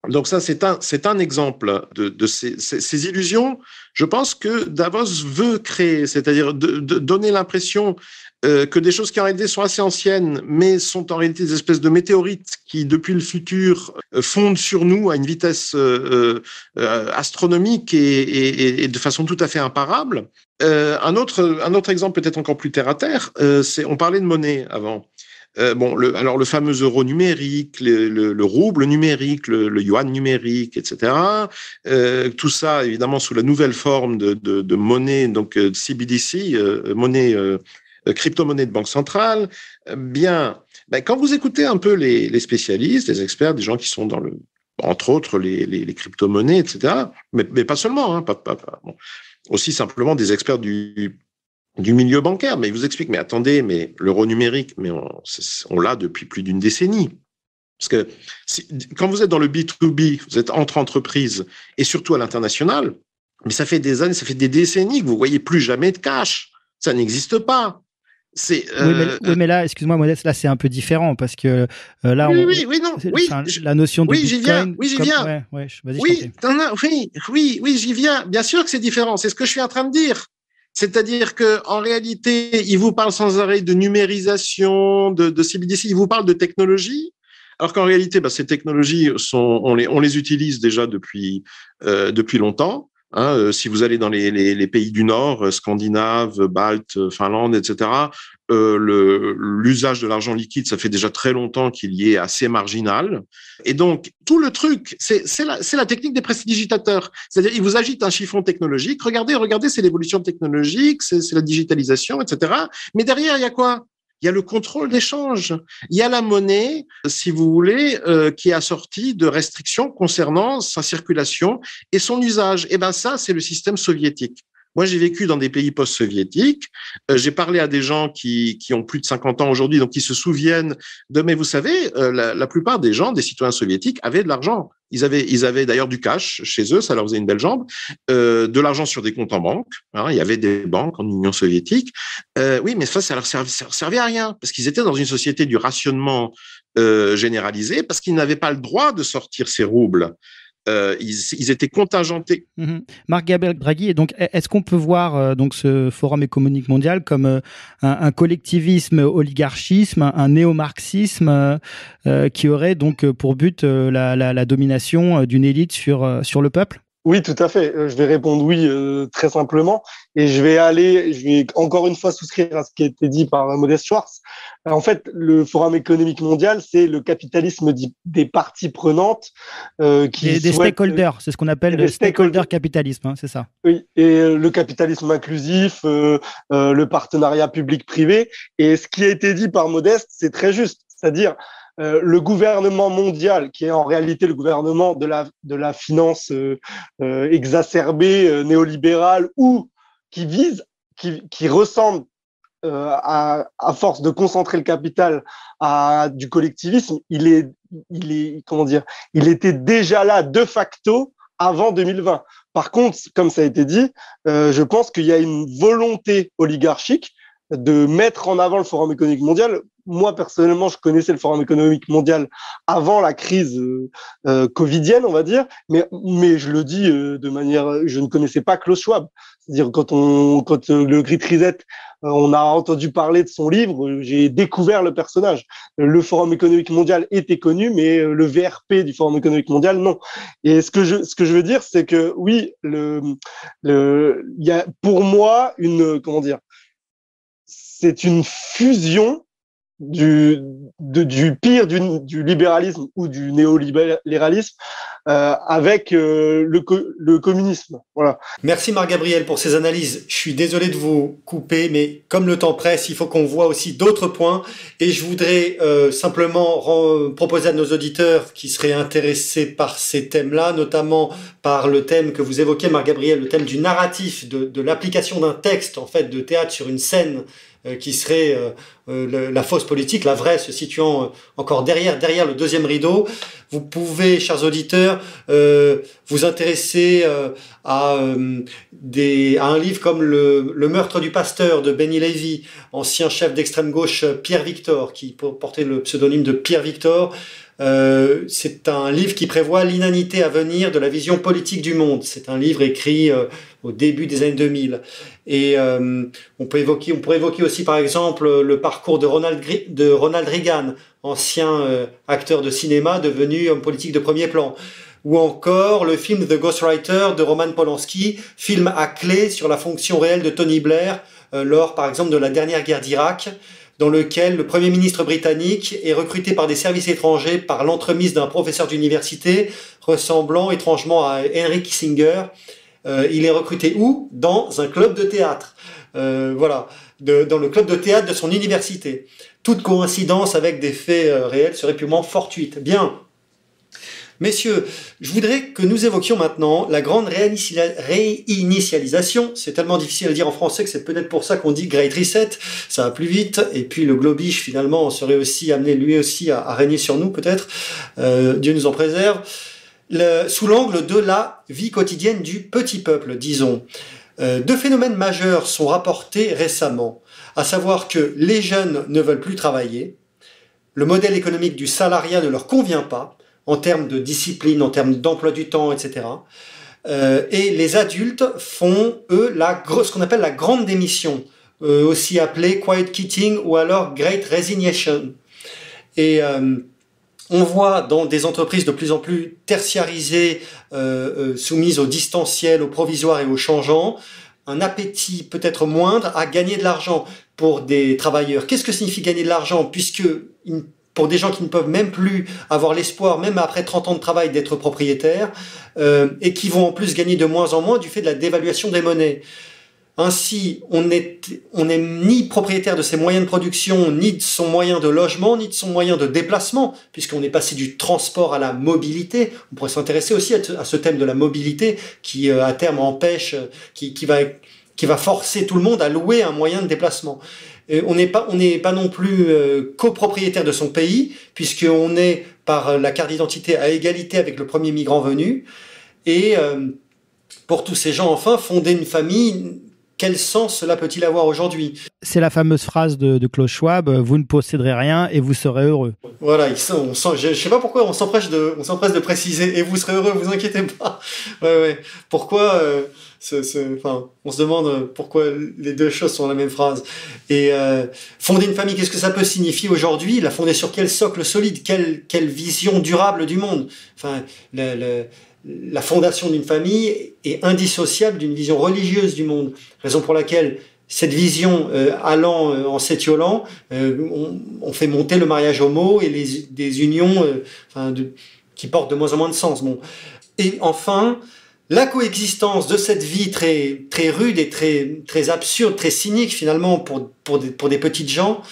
Donc ça, c'est un exemple de ces illusions. Je pense que Davos veut créer, c'est-à-dire de donner l'impression que des choses qui en réalité sont assez anciennes, mais sont en réalité des espèces de météorites qui, depuis le futur, fondent sur nous à une vitesse astronomique et de façon tout à fait imparable. Un autre exemple peut-être encore plus terre à terre, on parlait de monnaie avant. Alors le fameux euro numérique, le rouble numérique, le yuan numérique, etc. Tout ça évidemment sous la nouvelle forme de monnaie, donc CBDC, monnaie crypto-monnaie de banque centrale. Quand vous écoutez un peu les spécialistes, les experts, des gens qui sont dans entre autres les crypto-monnaies, etc. Mais pas seulement, hein, aussi simplement des experts du milieu bancaire, mais ils vous expliquent, mais attendez, mais l'euro numérique, mais on l'a depuis plus d'une décennie. Parce que quand vous êtes dans le B2B, vous êtes entre entreprises et surtout à l'international, mais ça fait des années, ça fait des décennies que vous voyez plus jamais de cash. Ça n'existe pas. Oui, mais là, excuse-moi, Modeste, là c'est un peu différent parce que là, la notion de Bitcoin. J'y viens. J'y viens. Bien sûr que c'est différent. C'est ce que je suis en train de dire. C'est-à-dire que en réalité, il vous parle sans arrêt de numérisation, de CBDC, il vous parle de technologie, alors qu'en réalité, ces technologies on les utilise déjà depuis longtemps. Hein, si vous allez dans les pays du Nord, scandinaves, baltes, Finlande, etc., l'usage de l'argent liquide, ça fait déjà très longtemps qu'il y est assez marginal. Et donc, tout le truc, c'est la technique des prestidigitateurs. C'est-à-dire, ils vous agitent un chiffon technologique. Regardez, c'est l'évolution technologique, c'est la digitalisation, etc. Mais derrière, il y a quoi? Il y a le contrôle d'échange. Il y a la monnaie, si vous voulez, qui est assortie de restrictions concernant sa circulation et son usage. Et ça, c'est le système soviétique. Moi, j'ai vécu dans des pays post-soviétiques. J'ai parlé à des gens qui ont plus de 50 ans aujourd'hui, donc qui se souviennent mais vous savez, la plupart des gens, des citoyens soviétiques, avaient de l'argent. Ils avaient d'ailleurs du cash chez eux, ça leur faisait une belle jambe, de l'argent sur des comptes en banque. Hein, il y avait des banques en Union soviétique. Oui, mais ça leur servait à rien parce qu'ils étaient dans une société du rationnement généralisé, parce qu'ils n'avaient pas le droit de sortir ces roubles. Ils étaient contingentés. Marc-Gabriel Draghi, et donc est-ce qu'on peut voir donc ce Forum économique mondial comme un collectivisme oligarchisme, un néo-marxisme qui aurait donc pour but la domination d'une élite sur le peuple? Oui, tout à fait. Je vais répondre oui très simplement, et je vais encore une fois souscrire à ce qui a été dit par Modeste Schwartz. En fait, le Forum économique mondial, c'est le capitalisme des parties prenantes des stakeholders. C'est ce qu'on appelle le stakeholder capitalisme, hein, c'est ça. Oui, et le capitalisme inclusif, le partenariat public-privé. Et ce qui a été dit par Modeste, c'est très juste. C'est-à-dire, le gouvernement mondial, qui est en réalité le gouvernement de la finance exacerbée, néolibérale, ou qui ressemble à force de concentrer le capital à du collectivisme, il était déjà là de facto avant 2020. Par contre, comme ça a été dit, je pense qu'il y a une volonté oligarchique de mettre en avant le Forum économique mondial. Moi, personnellement, je connaissais le Forum économique mondial avant la crise covidienne, on va dire, mais je le dis de manière... Je ne connaissais pas Klaus Schwab. C'est-à-dire, quand le Great Reset, on a entendu parler de son livre, j'ai découvert le personnage. Le Forum économique mondial était connu, mais le VRP du Forum économique mondial, non. Et ce que je veux dire, c'est que oui, il y a pour moi c'est une fusion du pire du libéralisme ou du néolibéralisme avec le communisme. Voilà. Merci Marc-Gabriel pour ces analyses. Je suis désolé de vous couper, mais comme le temps presse, il faut qu'on voit aussi d'autres points. Et je voudrais simplement proposer à nos auditeurs qui seraient intéressés par ces thèmes-là, notamment par le thème que vous évoquez, Marc-Gabriel, le thème du narratif, de l'application d'un texte en fait de théâtre sur une scène qui serait la fausse politique, la vraie se situant encore derrière le deuxième rideau. Vous pouvez, chers auditeurs, vous intéresser à un livre comme le meurtre du pasteur de Benny Lévy, ancien chef d'extrême gauche Pierre Victor, qui portait le pseudonyme de Pierre Victor. C'est un livre qui prévoit l'inanité à venir de la vision politique du monde. C'est un livre écrit au début des années 2000. Et on pourrait évoquer aussi par exemple le parcours de Ronald Reagan, ancien acteur de cinéma devenu homme politique de premier plan. Ou encore le film The Ghostwriter de Roman Polanski, film à clé sur la fonction réelle de Tony Blair lors par exemple de la dernière guerre d'Irak, dans lequel le Premier ministre britannique est recruté par des services étrangers par l'entremise d'un professeur d'université ressemblant étrangement à Henry Kissinger. Il est recruté où? Dans un club de théâtre. Dans le club de théâtre de son université. Toute coïncidence avec des faits réels serait purement fortuite. Bien. Messieurs, je voudrais que nous évoquions maintenant la grande réinitialisation. C'est tellement difficile à dire en français que c'est peut-être pour ça qu'on dit Great Reset. Ça va plus vite. Et puis le globish, finalement, serait aussi amené lui aussi à régner sur nous, peut-être. Dieu nous en préserve. Sous l'angle de la vie quotidienne du petit peuple, disons. Deux phénomènes majeurs sont rapportés récemment, à savoir que les jeunes ne veulent plus travailler, le modèle économique du salariat ne leur convient pas, en termes de discipline, en termes d'emploi du temps, etc. Et les adultes font, eux, ce qu'on appelle la grande démission, aussi appelée quiet quitting ou alors great resignation. Et on voit dans des entreprises de plus en plus tertiarisées, soumises au distanciel, au provisoire et au changeant, un appétit peut-être moindre à gagner de l'argent pour des travailleurs. Qu'est-ce que signifie gagner de l'argent? Puisque pour des gens qui ne peuvent même plus avoir l'espoir, même après 30 ans de travail, d'être propriétaires, et qui vont en plus gagner de moins en moins du fait de la dévaluation des monnaies. Ainsi, on n'est ni propriétaire de ses moyens de production, ni de son moyen de logement, ni de son moyen de déplacement, puisqu'on est passé du transport à la mobilité. On pourrait s'intéresser aussi à ce thème de la mobilité qui, à terme, empêche, qui va forcer tout le monde à louer un moyen de déplacement. On n'est pas non plus copropriétaire de son pays, puisqu'on est par la carte d'identité à égalité avec le premier migrant venu. Et pour tous ces gens, enfin, fonder une famille, quel sens cela peut-il avoir aujourd'hui? C'est la fameuse phrase de Klaus Schwab, vous ne posséderez rien et vous serez heureux. Voilà, je ne sais pas pourquoi on s'empresse de préciser et vous serez heureux, vous inquiétez pas. Ouais. Pourquoi on se demande pourquoi les deux choses sont la même phrase. Et fonder une famille, qu'est-ce que ça peut signifier aujourd'hui? La fonder sur quel socle solide? Quelle vision durable du monde? Enfin, la fondation d'une famille est indissociable d'une vision religieuse du monde. Raison pour laquelle cette vision allant en s'étiolant, on fait monter le mariage homo et des unions qui portent de moins en moins de sens. Bon. Et enfin, la coexistence de cette vie très, très rude et très, très absurde, très cynique finalement pour des petites gens,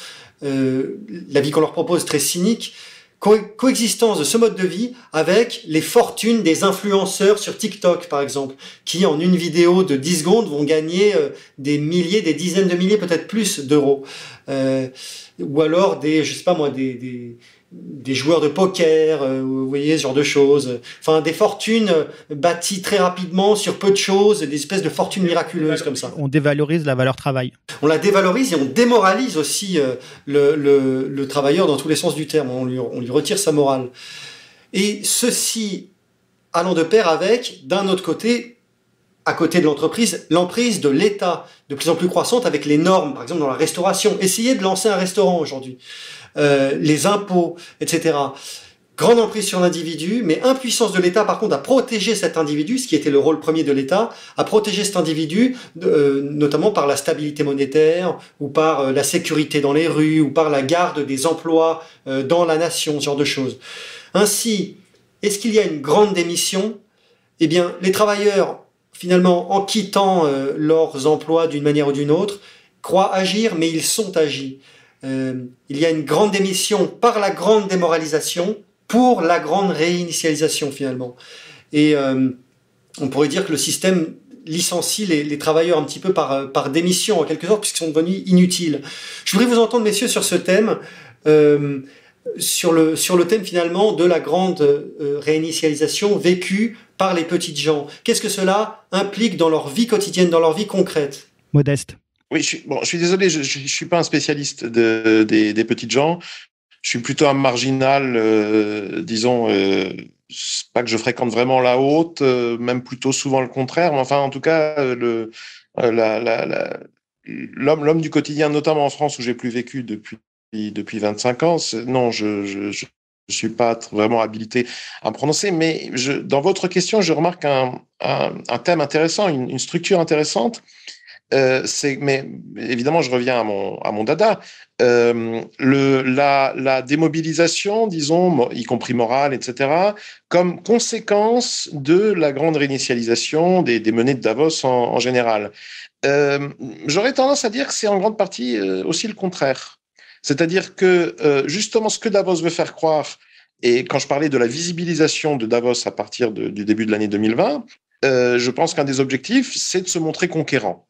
la vie qu'on leur propose très cynique, coexistence de ce mode de vie avec les fortunes des influenceurs sur TikTok, par exemple, qui, en une vidéo de 10 secondes, vont gagner des milliers, des dizaines de milliers, peut-être plus d'euros. Ou alors des joueurs de poker, vous voyez, ce genre de choses. Enfin, des fortunes bâties très rapidement sur peu de choses, des espèces de fortunes miraculeuses comme ça. On dévalorise la valeur travail. On la dévalorise et on démoralise aussi le travailleur dans tous les sens du terme. On lui retire sa morale. Et ceci allant de pair avec, d'un autre côté, à côté de l'entreprise, l'emprise de l'État, de plus en plus croissante avec les normes, par exemple dans la restauration. Essayez de lancer un restaurant aujourd'hui. Les impôts, etc. Grande emprise sur l'individu, mais impuissance de l'État, par contre, à protéger cet individu, ce qui était le rôle premier de l'État, à protéger cet individu, notamment par la stabilité monétaire, ou par la sécurité dans les rues, ou par la garde des emplois dans la nation, ce genre de choses. Ainsi, est-ce qu'il y a une grande démission? Eh bien, les travailleurs, finalement, en quittant leurs emplois d'une manière ou d'une autre, croient agir, mais ils sont agis. Il y a une grande démission par la grande démoralisation pour la grande réinitialisation, finalement. Et on pourrait dire que le système licencie les travailleurs un petit peu par démission, en quelque sorte, puisqu'ils sont devenus inutiles. Je voudrais vous entendre, messieurs, sur ce thème, sur le thème, finalement, de la grande réinitialisation vécue par les petites gens. Qu'est-ce que cela implique dans leur vie quotidienne, dans leur vie concrète? Modeste. Oui, je suis désolé, je suis pas un spécialiste des petites gens. Je suis plutôt un marginal, disons, c'est pas que je fréquente vraiment la haute, même plutôt souvent le contraire. Mais enfin, en tout cas, l'homme du quotidien, notamment en France où j'ai plus vécu depuis 25 ans, non, je suis pas vraiment habilité à me prononcer. Mais dans votre question, je remarque un thème intéressant, une structure intéressante. Mais évidemment, je reviens à mon dada. La démobilisation, disons, y compris morale, etc., comme conséquence de la grande réinitialisation des menées de Davos en général. J'aurais tendance à dire que c'est en grande partie aussi le contraire. C'est-à-dire que justement, ce que Davos veut faire croire, et quand je parlais de la visibilisation de Davos à partir du début de l'année 2020, je pense qu'un des objectifs, c'est de se montrer conquérant.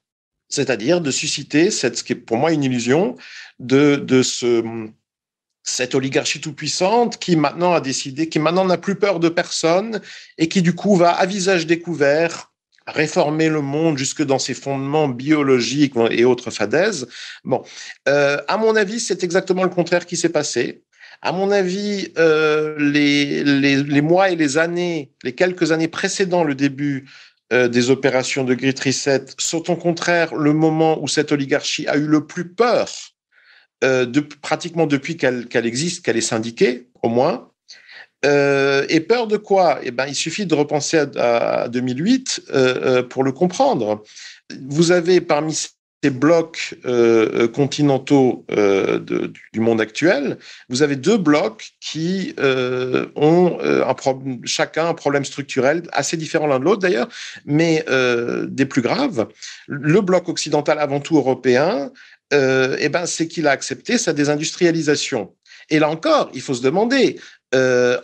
C'est-à-dire de susciter ce qui est pour moi une illusion cette oligarchie toute-puissante qui maintenant a décidé, qui maintenant n'a plus peur de personne et qui du coup va à visage découvert réformer le monde jusque dans ses fondements biologiques et autres fadaises. Bon, à mon avis, c'est exactement le contraire qui s'est passé. À mon avis, les mois et les quelques années précédant le début des opérations de Great Reset sont au contraire le moment où cette oligarchie a eu le plus peur, pratiquement depuis qu'elle existe, qu'elle est syndiquée, au moins. Et peur de quoi? Eh ben, il suffit de repenser à 2008 pour le comprendre. Vous avez parmi ces blocs continentaux du monde actuel, vous avez deux blocs qui ont chacun un problème structurel assez différent l'un de l'autre d'ailleurs, mais des plus graves. Le bloc occidental, avant tout européen, c'est qu'il a accepté sa désindustrialisation. Et là encore, il faut se demander,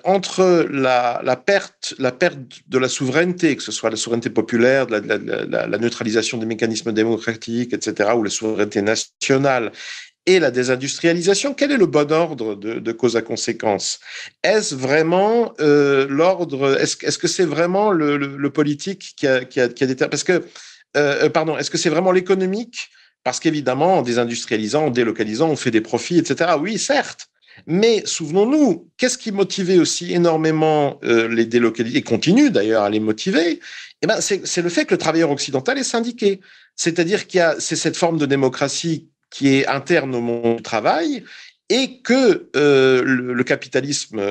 entre la perte de la souveraineté, que ce soit la souveraineté populaire, la neutralisation des mécanismes démocratiques, etc., ou la souveraineté nationale, et la désindustrialisation, quel est le bon ordre de cause à conséquence? Est-ce vraiment l'ordre? Est-ce que c'est vraiment le politique qui a déterminé? Parce que, est-ce que c'est vraiment l'économique? Parce qu'évidemment, en désindustrialisant, en délocalisant, on fait des profits, etc. Oui, certes. Mais souvenons-nous, qu'est-ce qui motivait aussi énormément les délocalisés, et continue d'ailleurs à les motiver? C'est le fait que le travailleur occidental est syndiqué. C'est-à-dire c'est cette forme de démocratie qui est interne au monde du travail et que le capitalisme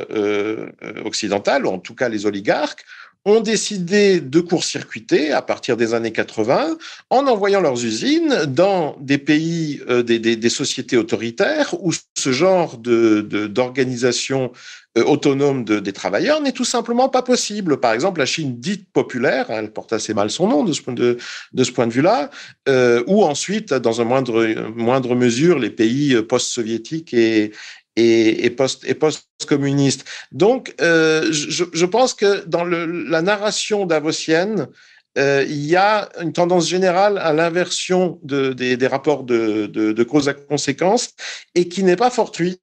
occidental, ou en tout cas les oligarques, ont décidé de court-circuiter à partir des années 80 en envoyant leurs usines dans des pays, des sociétés autoritaires où ce genre d'organisation autonome des travailleurs n'est tout simplement pas possible. Par exemple, la Chine dite populaire, elle porte assez mal son nom de ce point de vue-là, ou ensuite, dans une moindre mesure, les pays post-soviétiques et post-communiste. Donc, je pense que dans la narration davosienne, il y a une tendance générale à l'inversion des rapports de cause à conséquence et qui n'est pas fortuite,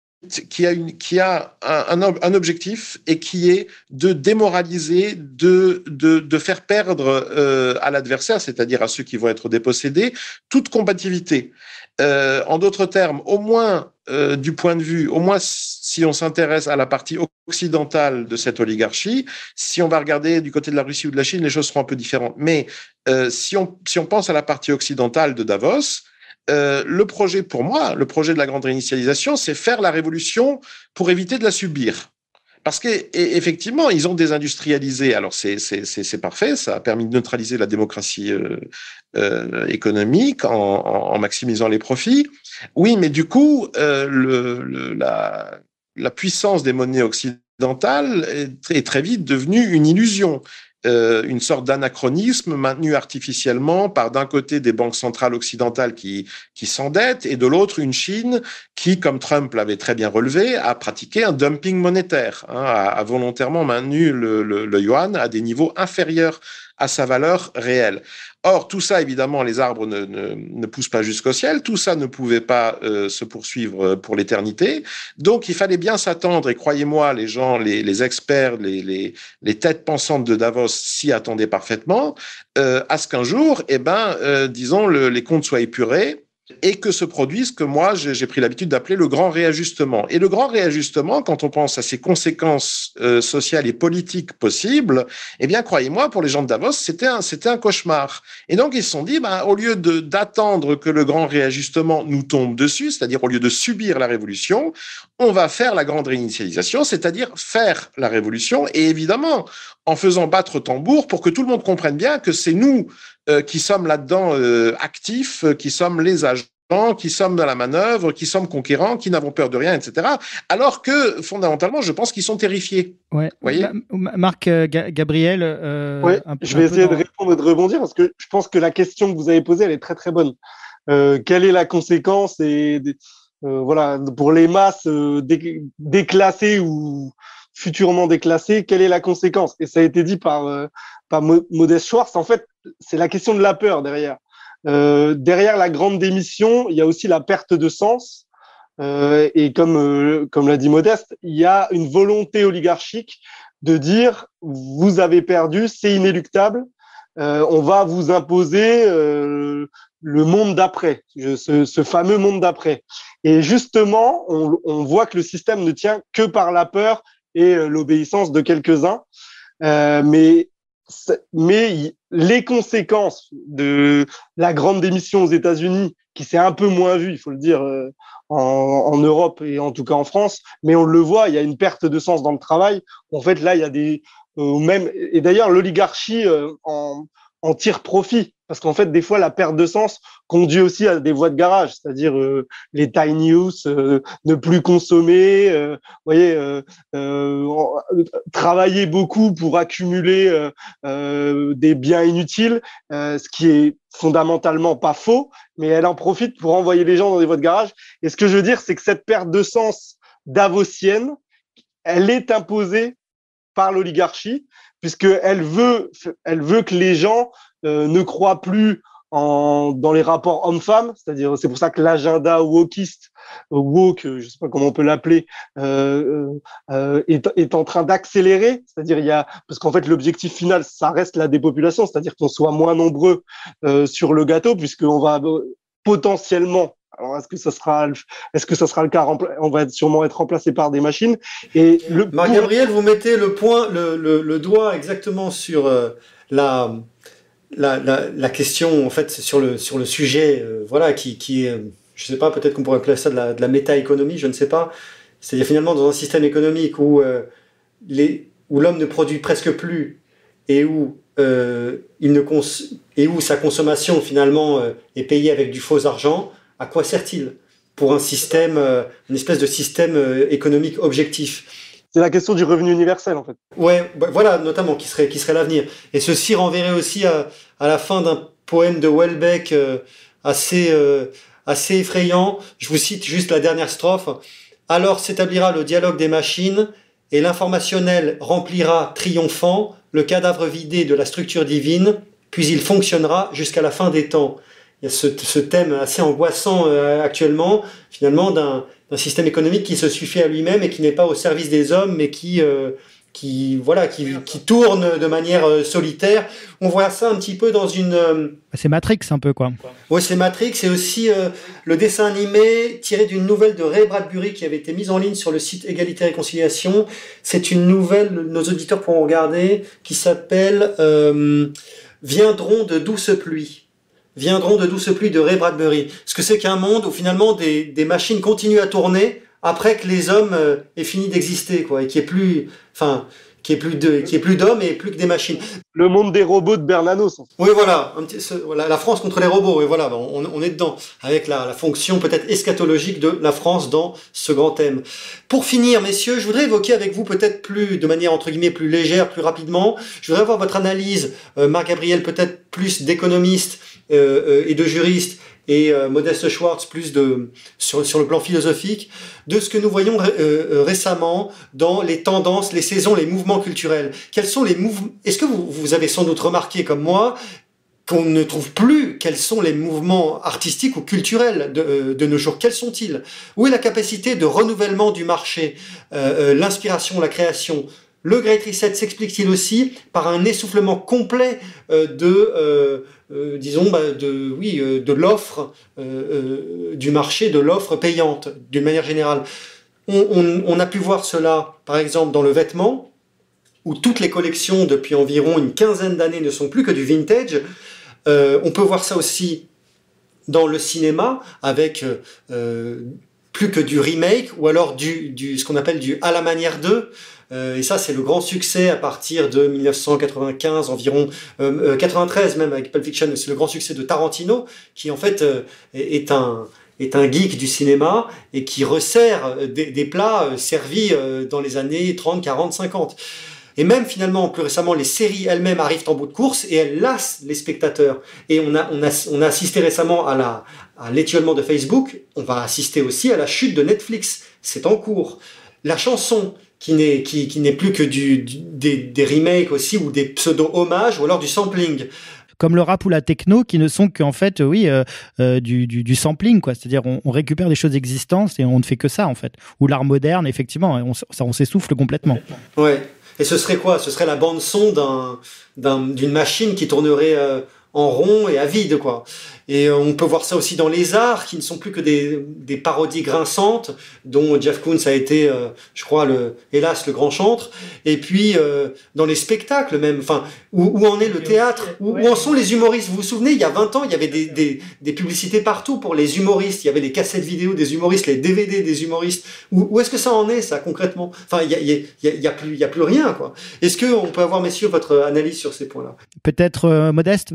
qui a un objectif et qui est de démoraliser, de faire perdre à l'adversaire, c'est-à-dire à ceux qui vont être dépossédés, toute combativité. En d'autres termes, au moins du point de vue, au moins si on s'intéresse à la partie occidentale de cette oligarchie, si on va regarder du côté de la Russie ou de la Chine, les choses seront un peu différentes. Mais si on pense à la partie occidentale de Davos, le projet pour moi, le projet de la grande réinitialisation, c'est faire la révolution pour éviter de la subir. Parce qu'effectivement, ils ont désindustrialisé. Alors, c'est parfait. Ça a permis de neutraliser la démocratie économique en maximisant les profits. Oui, mais du coup, la puissance des monnaies occidentales occidentale est très vite devenue une illusion. Une sorte d'anachronisme maintenu artificiellement par d'un côté des banques centrales occidentales qui s'endettent et de l'autre une Chine qui, comme Trump l'avait très bien relevé, a pratiqué un dumping monétaire, a volontairement maintenu le yuan à des niveaux inférieurs à sa valeur réelle. Or, tout ça, évidemment, les arbres ne poussent pas jusqu'au ciel. Tout ça ne pouvait pas se poursuivre pour l'éternité. Donc, il fallait bien s'attendre, et croyez-moi, les gens, les experts, les têtes pensantes de Davos s'y attendaient parfaitement, à ce qu'un jour, disons, les comptes soient épurés et que se produise ce que moi, j'ai pris l'habitude d'appeler le grand réajustement. Et le grand réajustement, quand on pense à ses conséquences sociales et politiques possibles, eh bien, croyez-moi, pour les gens de Davos, c'était un cauchemar. Et donc, ils se sont dit, au lieu d'attendre que le grand réajustement nous tombe dessus, c'est-à-dire au lieu de subir la révolution, on va faire la grande réinitialisation, c'est-à-dire faire la révolution, et évidemment, en faisant battre tambour pour que tout le monde comprenne bien que c'est nous qui sommes là-dedans actifs, qui sommes les agents, qui sommes dans la manœuvre, qui sommes conquérants, qui n'avons peur de rien, etc. Alors que, fondamentalement, je pense qu'ils sont terrifiés. Ouais. Vous voyez Marc, Gabriel... je vais essayer de répondre et de rebondir parce que je pense que la question que vous avez posée, elle est très très bonne. Quelle est la conséquence pour les masses déclassées ou futurement déclassées, quelle est la conséquence? Et ça a été dit par Modeste Schwartz. En fait, c'est la question de la peur derrière. Derrière la grande démission, il y a aussi la perte de sens. Et comme l'a dit Modeste, il y a une volonté oligarchique de dire vous avez perdu, c'est inéluctable. On va vous imposer le monde d'après, ce fameux monde d'après. Et justement, on voit que le système ne tient que par la peur et l'obéissance de quelques-uns. Mais les conséquences de la grande démission aux États-Unis, qui s'est un peu moins vue, il faut le dire, en Europe et en tout cas en France, mais on le voit, il y a une perte de sens dans le travail. En fait, là, il y a des et d'ailleurs l'oligarchie en tire profit. Parce qu'en fait, des fois, la perte de sens conduit aussi à des voies de garage, c'est-à-dire les tiny house, ne plus consommer, travailler beaucoup pour accumuler des biens inutiles, ce qui est fondamentalement pas faux, mais elle en profite pour envoyer les gens dans des voies de garage. Et ce que je veux dire, c'est que cette perte de sens davosienne, elle est imposée par l'oligarchie, puisqu'elle veut que les gens ne croient plus dans les rapports hommes-femmes, c'est-à-dire c'est pour ça que l'agenda wokiste, woke, je sais pas comment on peut l'appeler, est en train d'accélérer, c'est-à-dire parce qu'en fait l'objectif final ça reste la dépopulation, c'est-à-dire qu'on soit moins nombreux sur le gâteau, puisqu'on va potentiellement, alors est-ce que ça sera le cas, on va sûrement être remplacé par des machines. Et Marc-Gabriel, vous mettez le doigt exactement sur la question, en fait, sur le sujet, qui est, je sais pas, peut-être qu'on pourrait appeler ça de la méta-économie, je ne sais pas. C'est-à-dire finalement dans un système économique où l'homme ne produit presque plus et où sa consommation finalement est payée avec du faux argent. À quoi sert-il pour un système, une espèce de système économique objectif? C'est la question du revenu universel, en fait. Ouais, voilà, notamment, qui serait l'avenir. Et ceci renverrait aussi à la fin d'un poème de Houellebecq assez effrayant. Je vous cite juste la dernière strophe. « Alors s'établira le dialogue des machines et l'informationnel remplira triomphant le cadavre vidé de la structure divine, puis il fonctionnera jusqu'à la fin des temps. » Il y a ce thème assez angoissant actuellement, finalement, d'un système économique qui se suffit à lui-même et qui n'est pas au service des hommes, mais qui tourne de manière solitaire. On voit ça un petit peu dans une... C'est Matrix un peu, quoi. Oui, c'est Matrix. C'est aussi le dessin animé tiré d'une nouvelle de Ray Bradbury qui avait été mise en ligne sur le site Égalité et Réconciliation. C'est une nouvelle, nos auditeurs pourront regarder, qui s'appelle « Viendront de douces pluies ». Viendront de douces pluies de Ray Bradbury. Ce que c'est qu'un monde où finalement des machines continuent à tourner après que les hommes aient fini d'exister, quoi, et qu'il y ait plus, qui est plus d'hommes et plus que des machines. Le monde des robots de Bernanos. Oui, voilà, voilà, la France contre les robots. Oui, voilà, on est dedans avec la fonction peut-être eschatologique de la France dans ce grand thème. Pour finir, messieurs, je voudrais évoquer avec vous peut-être de manière entre guillemets plus légère, plus rapidement. Je voudrais avoir votre analyse, Marc-Gabriel, peut-être plus d'économiste et de juriste, et Modeste Schwartz plus sur le plan philosophique, de ce que nous voyons récemment dans les tendances, les saisons, les mouvements culturels. Quels sont les mouvements? Est-ce que vous avez sans doute remarqué comme moi qu'on ne trouve plus quels sont les mouvements artistiques ou culturels de nos jours? Quels sont-ils? Où est la capacité de renouvellement du marché, l'inspiration, la création? Le Great Reset s'explique-t-il aussi par un essoufflement complet de l'offre du marché, de l'offre payante, d'une manière générale? On a pu voir cela, par exemple, dans le vêtement, où toutes les collections, depuis environ une quinzaine d'années, ne sont plus que du vintage. On peut voir ça aussi dans le cinéma, avec plus que du remake, ou alors ce qu'on appelle du à la manière d'eux. Et ça, c'est le grand succès à partir de 1995, environ 93 même, avec Pulp Fiction. C'est le grand succès de Tarantino, qui en fait est un geek du cinéma et qui resserre des plats servis dans les années 30, 40, 50. Et même finalement, plus récemment, les séries elles-mêmes arrivent en bout de course et elles lassent les spectateurs. Et on a assisté récemment à l'étiolement de Facebook. On va assister aussi à la chute de Netflix. C'est en cours. La chanson, qui n'est plus que des remakes aussi, ou des pseudo-hommages, ou alors du sampling. Comme le rap ou la techno, qui ne sont qu'en fait, du sampling, quoi. C'est-à-dire, on récupère des choses existantes et on ne fait que ça, en fait. Ou l'art moderne, effectivement, on s'essouffle complètement. Ouais. Et ce serait quoi? Ce serait la bande-son d'une machine qui tournerait en rond et à vide, quoi. Et on peut voir ça aussi dans les arts, qui ne sont plus que des parodies grinçantes, dont Jeff Koons a été, je crois, hélas, le grand chantre. Et puis, dans les spectacles même, enfin, où en est le théâtre, où en sont les humoristes. Vous vous souvenez, il y a 20 ans, il y avait des publicités partout pour les humoristes. Il y avait les cassettes vidéo des humoristes, les DVD des humoristes. Où est-ce que ça en est, ça, concrètement? Enfin, il y a plus rien, quoi. Est-ce qu'on peut avoir, messieurs, votre analyse sur ces points-là? Peut-être Modeste?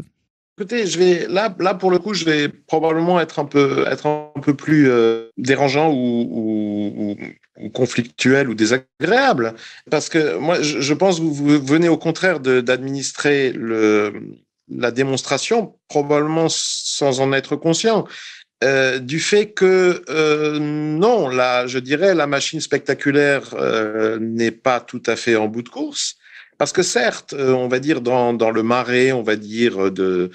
Écoutez, là pour le coup, je vais probablement être un peu plus dérangeant ou conflictuel ou désagréable, parce que moi, je pense que vous venez au contraire d'administrer la démonstration, probablement sans en être conscient, du fait que non, je dirais la machine spectaculaire n'est pas tout à fait en bout de course. Parce que certes, on va dire dans le marais, on va dire des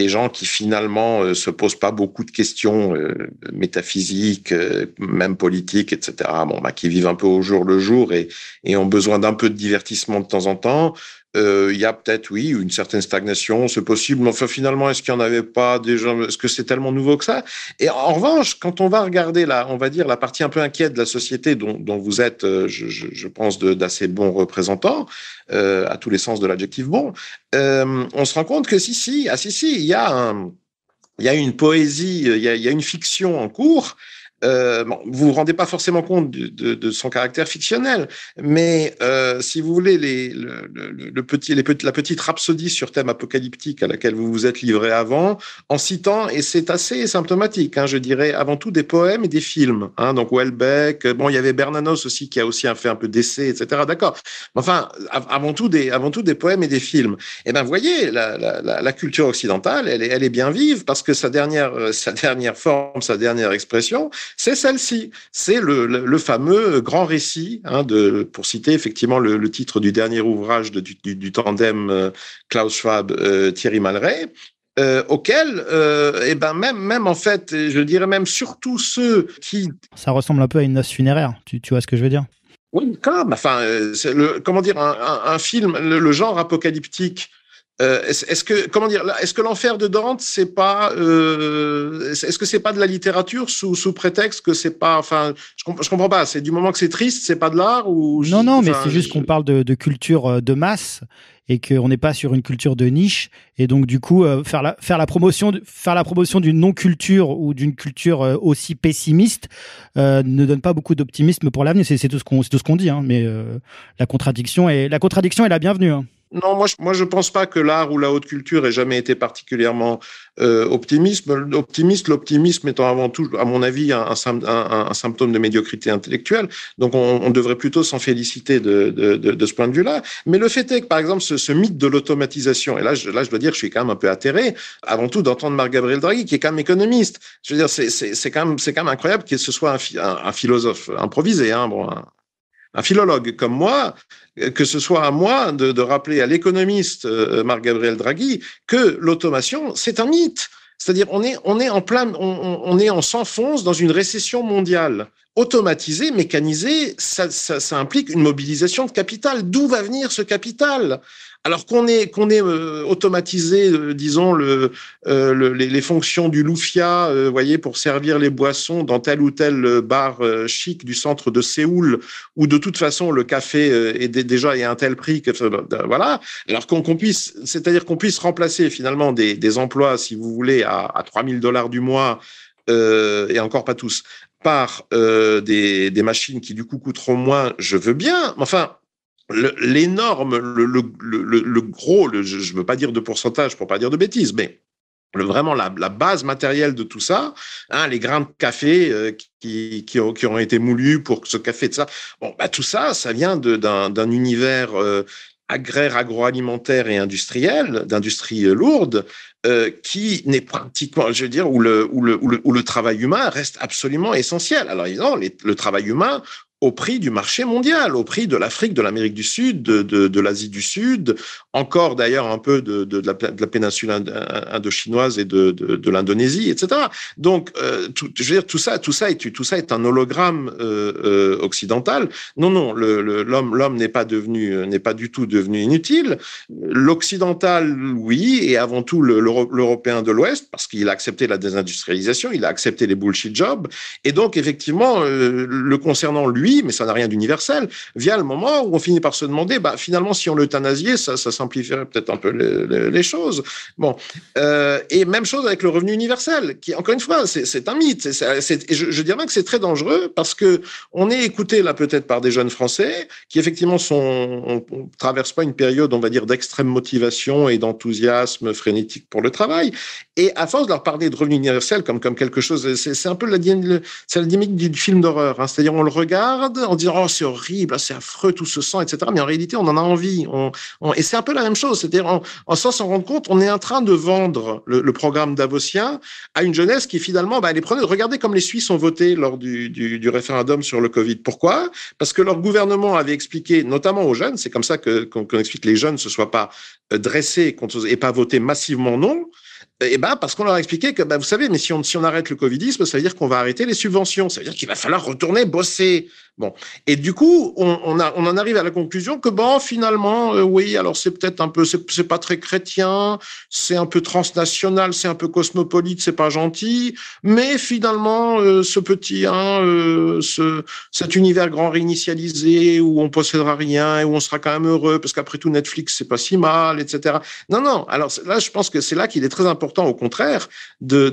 gens qui finalement se posent pas beaucoup de questions métaphysiques, même politiques, etc. Qui vivent un peu au jour le jour et ont besoin d'un peu de divertissement de temps en temps. Il y a peut-être, oui, une certaine stagnation, c'est possible, mais enfin, finalement, est-ce qu'il n'y en avait pas déjà? Est-ce que c'est tellement nouveau que ça? Et en revanche, quand on va regarder on va dire la partie un peu inquiète de la société dont vous êtes, je pense, d'assez bons représentants, à tous les sens de l'adjectif bon, on se rend compte que si, il y a une poésie, il y a une fiction en cours. Vous vous rendez pas forcément compte de son caractère fictionnel, mais si vous voulez la petite rhapsodie sur thème apocalyptique à laquelle vous vous êtes livré avant, en citant, et c'est assez symptomatique, je dirais avant tout des poèmes et des films, donc Houellebecq, il y avait Bernanos aussi qui a aussi fait un peu d'essais, etc. D'accord. Enfin, avant tout des poèmes et des films. Et vous voyez, la culture occidentale, elle est bien vive parce que sa dernière forme, sa dernière expression, c'est celle-ci. C'est le fameux grand récit, pour citer effectivement le titre du dernier ouvrage du tandem Klaus Schwab, Thierry Malraux, auquel, même en fait, je dirais même surtout ceux qui... Ça ressemble un peu à une noce funéraire, tu vois ce que je veux dire? Oui, quand même. Enfin, c'est un film, le genre apocalyptique, Est-ce que l'enfer de Dante, c'est pas, est-ce que c'est pas de la littérature sous prétexte que c'est pas, enfin, je comprends pas. C'est du moment que c'est triste, c'est pas de l'art ou Non, mais c'est juste qu'on parle de culture de masse et qu'on n'est pas sur une culture de niche. Et donc, du coup, faire la promotion d'une non-culture ou d'une culture aussi pessimiste ne donne pas beaucoup d'optimisme pour l'avenir. C'est tout ce qu'on dit, hein. Mais la contradiction est la bienvenue, hein. Non, moi, je pense pas que l'art ou la haute culture ait jamais été particulièrement optimiste. L'optimisme étant avant tout, à mon avis, un symptôme de médiocrité intellectuelle. Donc, on devrait plutôt s'en féliciter de ce point de vue-là. Mais le fait est que, par exemple, ce mythe de l'automatisation, et là, je dois dire que je suis quand même un peu atterré, avant tout d'entendre Marc-Gabriel Draghi, qui est quand même économiste. Je veux dire, c'est quand même incroyable que ce soit un philosophe improvisé, hein, un philologue comme moi, que ce soit à moi de rappeler à l'économiste Marc-Gabriel Draghi que l'automation, c'est un mythe. C'est-à-dire, on s'enfonce dans une récession mondiale. Automatiser, mécaniser, ça implique une mobilisation de capital. D'où va venir ce capital ? Alors qu'on ait automatisé, disons les fonctions du loufia, voyez, pour servir les boissons dans tel ou tel bar chic du centre de Séoul, où de toute façon le café est déjà à un tel prix que voilà. Alors qu'on puisse remplacer finalement des emplois, si vous voulez, à $3,000 du mois, et encore pas tous, par des machines qui du coup coûteront moins, je veux bien. Enfin. L'énorme, le gros, je veux pas dire de pourcentage pour pas dire de bêtises, mais vraiment la base matérielle de tout ça, hein, les grains de café qui ont été moulus pour ce café de ça. Bon, bah tout ça, ça vient d'un univers agraire, agroalimentaire et industriel, d'industrie lourde, qui n'est pratiquement, je veux dire, où le travail humain reste absolument essentiel. Alors évidemment, le travail humain au prix du marché mondial, au prix de l'Afrique, de l'Amérique du Sud, de l'Asie du Sud, encore d'ailleurs un peu de la péninsule indochinoise et de l'Indonésie, etc. Donc, je veux dire, tout ça est un hologramme occidental. Non, l'homme n'est pas du tout devenu inutile. L'occidental, oui, et avant tout l'Européen de l'Ouest, parce qu'il a accepté la désindustrialisation, il a accepté les bullshit jobs, et donc effectivement, le concernant lui, mais ça n'a rien d'universel, vient le moment où on finit par se demander, bah, finalement, si on l'euthanasiait, ça simplifierait peut-être un peu les choses. Bon. Et même chose avec le revenu universel, qui, encore une fois, c'est un mythe. Je dirais que c'est très dangereux parce que on est écouté, là, peut-être par des jeunes Français qui, effectivement, on traverse pas une période, on va dire, d'extrême motivation et d'enthousiasme frénétique pour le travail. Et à force de leur parler de revenu universel comme quelque chose, c'est un peu la dynamique du film d'horreur, hein. C'est-à-dire, on le regarde en disant oh c'est horrible, c'est affreux tout ce sang, etc. Mais en réalité on en a envie. Et c'est un peu la même chose, c'est-à-dire sans s'en rendre compte, on est en train de vendre le programme davosien à une jeunesse qui finalement, elle est prenée. Regardez comme les Suisses ont voté lors du référendum sur le Covid. Pourquoi ? Parce que leur gouvernement avait expliqué, notamment aux jeunes, c'est comme ça qu'on explique que les jeunes ne se soient pas dressés et pas votés massivement non. Eh ben, parce qu'on leur a expliqué que, vous savez, mais si on arrête le covidisme, ça veut dire qu'on va arrêter les subventions. Ça veut dire qu'il va falloir retourner bosser. Bon. Et du coup, on en arrive à la conclusion que, finalement, oui, alors c'est peut-être un peu, c'est pas très chrétien, c'est un peu transnational, c'est un peu cosmopolite, c'est pas gentil, mais finalement, ce petit, cet univers grand réinitialisé où on possédera rien et où on sera quand même heureux, parce qu'après tout, Netflix, c'est pas si mal, etc. Non. Alors là, je pense que c'est là qu'il est très important, au contraire, de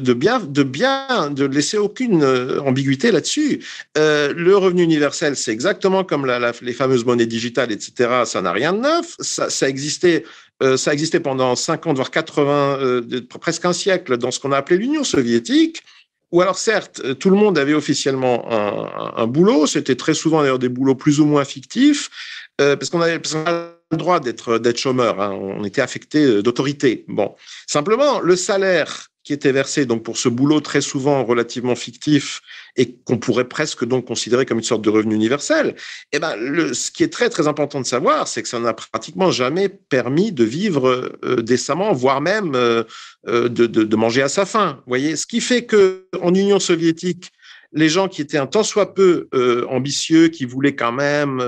laisser aucune ambiguïté là-dessus. Le revenu universel, c'est exactement comme les fameuses monnaies digitales, etc. Ça n'a rien de neuf. Ça existait pendant 50, voire 80, presque un siècle dans ce qu'on a appelé l'Union soviétique. Ou alors, certes, tout le monde avait officiellement un boulot. C'était très souvent d'ailleurs des boulots plus ou moins fictifs, parce qu'on avait le droit d'être chômeur, hein. On était affecté d'autorité. Bon, simplement le salaire qui était versé donc pour ce boulot très souvent relativement fictif et qu'on pourrait presque donc considérer comme une sorte de revenu universel. Ce qui est très très important de savoir, c'est que ça n'a pratiquement jamais permis de vivre décemment, voire même de manger à sa faim. Vous voyez, ce qui fait que en Union soviétique les gens qui étaient un tant soit peu ambitieux, qui voulaient quand même,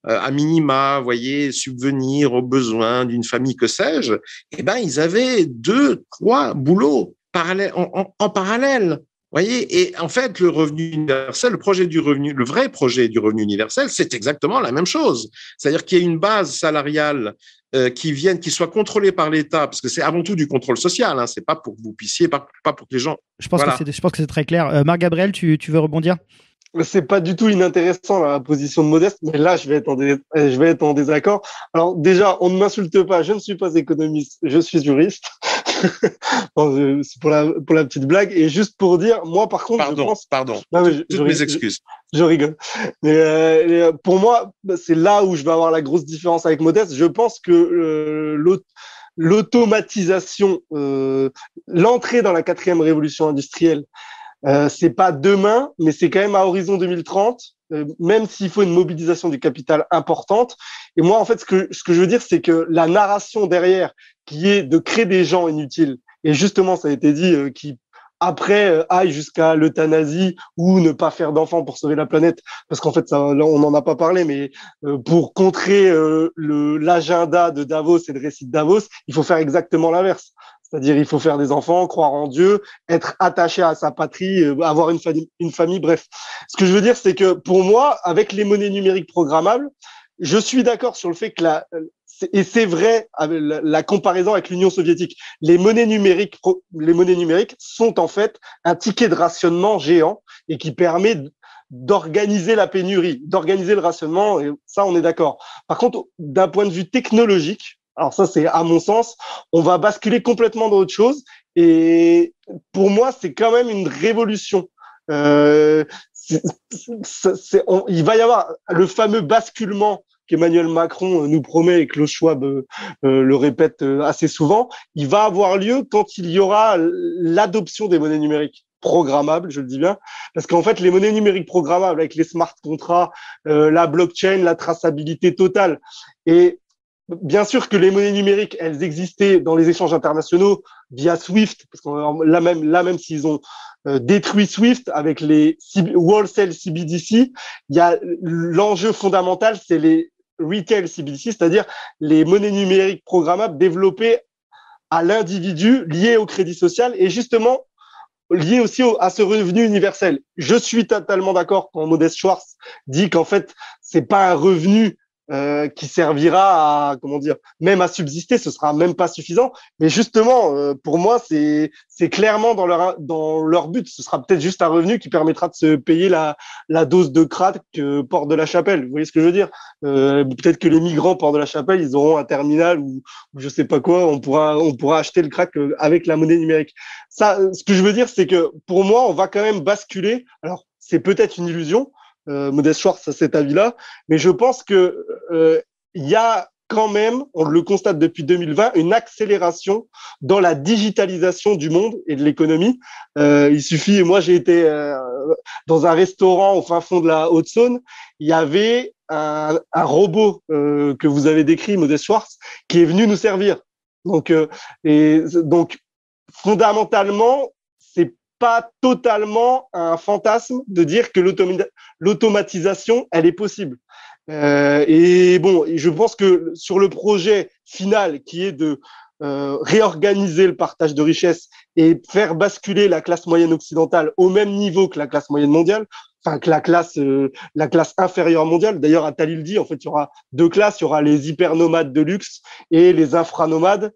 à minima, voyez, subvenir aux besoins d'une famille, que sais-je, eh ben, ils avaient 2, 3 boulots en parallèle. Voyez, et en fait, le revenu universel, le vrai projet du revenu universel, c'est exactement la même chose. C'est-à-dire qu'il y a une base salariale qui soit contrôlée par l'État, parce que c'est avant tout du contrôle social. Hein, c'est pas pour que vous puissiez, pas pour que les gens. Je pense que c'est très clair. Marc-Gabriel, tu veux rebondir? C'est pas du tout inintéressant la position de Modeste, mais là je vais être en désaccord. Alors déjà, on ne m'insulte pas, je ne suis pas économiste, je suis juriste. C'est pour la petite blague, et juste pour dire, moi par contre, pardon. Toutes mes excuses. Je rigole. Mais pour moi, c'est là où je vais avoir la grosse différence avec Modeste. Je pense que l'automatisation, l'entrée dans la 4e révolution industrielle, c'est pas demain, mais c'est quand même à horizon 2030, même s'il faut une mobilisation du capital importante. Et moi, en fait, ce que je veux dire, c'est que la narration derrière, qui est de créer des gens inutiles, et justement, ça a été dit, qui après aille jusqu'à l'euthanasie ou ne pas faire d'enfants pour sauver la planète, parce qu'en fait, ça, là, on n'en a pas parlé, mais pour contrer l'agenda de Davos et le récit de Davos, il faut faire exactement l'inverse. C'est-à-dire, il faut faire des enfants, croire en Dieu, être attaché à sa patrie, avoir une famille, bref. Ce que je veux dire, c'est que pour moi, avec les monnaies numériques programmables, je suis d'accord sur le fait que et c'est vrai, avec la comparaison avec l'Union soviétique, les monnaies numériques sont en fait un ticket de rationnement géant et qui permet d'organiser la pénurie, d'organiser le rationnement, et ça, on est d'accord. Par contre, d'un point de vue technologique, alors ça, c'est à mon sens, on va basculer complètement dans autre chose. Et pour moi, c'est quand même une révolution. Il va y avoir le fameux basculement qu'Emmanuel Macron nous promet et que Klaus Schwab le répète assez souvent. Il va avoir lieu quand il y aura l'adoption des monnaies numériques programmables, je le dis bien, parce qu'en fait, les monnaies numériques programmables avec les smart contracts, la blockchain, la traçabilité totale, et bien sûr que les monnaies numériques, elles existaient dans les échanges internationaux via SWIFT, parce que là même s'ils ont détruit SWIFT avec les wholesale CBDC, il y a l'enjeu fondamental, c'est les retail CBDC, c'est-à-dire les monnaies numériques programmables développées à l'individu, liées au crédit social et justement liées aussi à ce revenu universel. Je suis totalement d'accord quand Modeste Schwartz dit qu'en fait, c'est pas un revenu qui servira à, comment dire, même à subsister, ce sera même pas suffisant. Mais justement, pour moi, c'est clairement dans leur but. Ce sera peut-être juste un revenu qui permettra de se payer la dose de crack Porte de la Chapelle. Vous voyez ce que je veux dire? Peut-être que les migrants Porte de la Chapelle, ils auront un terminal ou je sais pas quoi. On pourra acheter le crack avec la monnaie numérique. Ça, ce que je veux dire, c'est que pour moi, on va quand même basculer. Alors, c'est peut-être une illusion. Modeste Schwartz a cet avis-là, mais je pense que il y a quand même, on le constate depuis 2020, une accélération dans la digitalisation du monde et de l'économie. Il suffit, moi j'ai été dans un restaurant au fin fond de la Haute-Saône, il y avait un robot que vous avez décrit, Modeste Schwartz, qui est venu nous servir. Donc fondamentalement, c'est pas totalement un fantasme de dire que l'automatisation, elle est possible. Et bon, je pense que sur le projet final qui est de réorganiser le partage de richesses et faire basculer la classe moyenne occidentale au même niveau que la classe moyenne mondiale, enfin que la classe inférieure mondiale. D'ailleurs, Attali le dit, en fait, il y aura 2 classes, il y aura les hypernomades de luxe et les infranomades.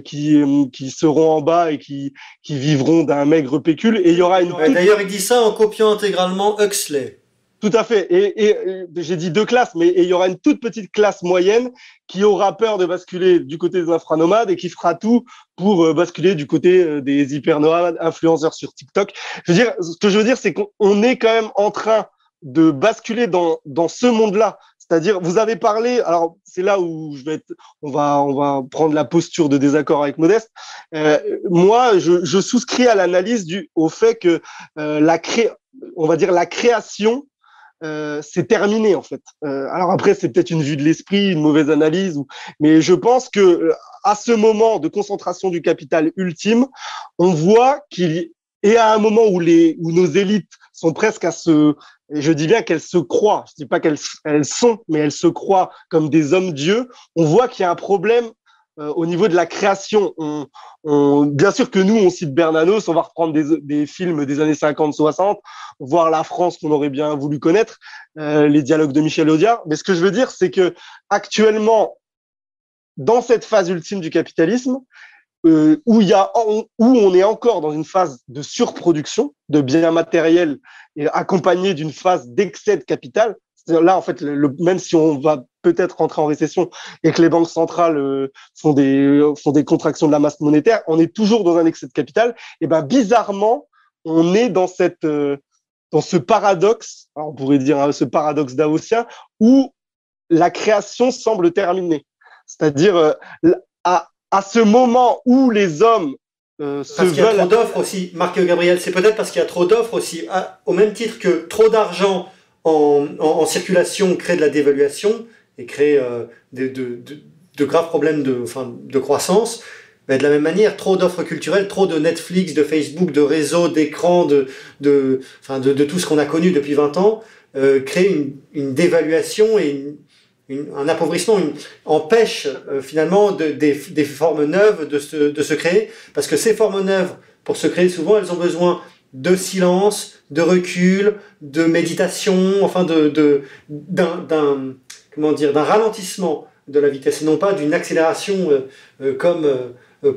Qui seront en bas et qui vivront d'un maigre pécule. Et il y aura une. D'ailleurs, il dit ça en copiant intégralement Huxley. Tout à fait. Et j'ai dit 2 classes, mais il y aura une toute petite classe moyenne qui aura peur de basculer du côté des infranomades et qui fera tout pour basculer du côté des hypernomades, influenceurs sur TikTok. Ce que je veux dire, c'est qu'on est quand même en train de basculer dans ce monde-là. C'est-à-dire, vous avez parlé, alors c'est là où on va prendre la posture de désaccord avec Modeste. Moi, je souscris à l'analyse au fait que la création, c'est terminé en fait. Alors après, c'est peut-être une vue de l'esprit, une mauvaise analyse, mais je pense que à ce moment de concentration du capital ultime, on voit et à un moment où nos élites sont presque et je dis bien qu'elles se croient, je dis pas elles sont, mais elles se croient comme des hommes-dieux. On voit qu'il y a un problème au niveau de la création. Bien sûr que nous, on cite Bernanos, on va reprendre des films des années 50-60, voir la France qu'on aurait bien voulu connaître, les dialogues de Michel Audiard. Mais ce que je veux dire, c'est que actuellement, dans cette phase ultime du capitalisme, où on est encore dans une phase de surproduction de biens matériels et accompagnée d'une phase d'excès de capital. Là, en fait, même si on va peut-être rentrer en récession et que les banques centrales font des contractions de la masse monétaire, on est toujours dans un excès de capital. Et ben bizarrement, on est dans ce paradoxe, on pourrait dire ce paradoxe davosien, où la création semble terminée. C'est-à-dire à ce moment où les hommes parce qu'il y a trop d'offres aussi, Marc Gabriel, c'est peut-être parce qu'il y a trop d'offres aussi, au même titre que trop d'argent en circulation crée de la dévaluation et crée de graves problèmes de croissance. Mais de la même manière, trop d'offres culturelles, trop de Netflix, de Facebook, de réseaux, d'écrans, de tout ce qu'on a connu depuis 20 ans, crée une dévaluation et un appauvrissement, empêche finalement des formes neuves de se créer, parce que ces formes neuves, pour se créer, souvent, elles ont besoin de silence, de recul, de méditation, enfin d'un ralentissement de la vitesse, et non pas d'une accélération comme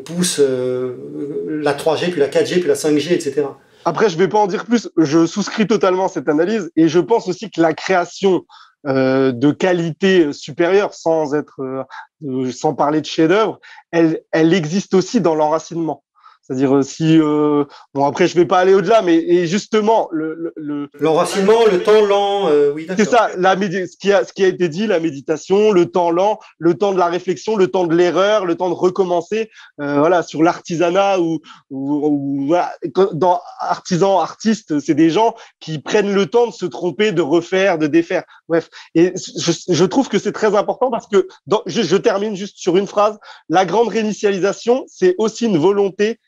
pousse la 3G, puis la 4G, puis la 5G, etc. Après, je ne vais pas en dire plus, je souscris totalement à cette analyse, et je pense aussi que la création de qualité supérieure, sans parler de chef-d'œuvre, elle existe aussi dans l'enracinement. C'est-à-dire bon, après je vais pas aller au-delà, mais et justement l'enracinement, le temps lent, oui, d'accord. C'est ça, ce qui a été dit, la méditation, le temps lent, le temps de la réflexion, le temps de l'erreur, le temps de recommencer. Voilà, sur l'artisanat ou voilà, dans artistes, c'est des gens qui prennent le temps de se tromper, de refaire, de défaire. Bref, et je trouve que c'est très important parce que je termine juste sur une phrase. La grande réinitialisation, c'est aussi une volonté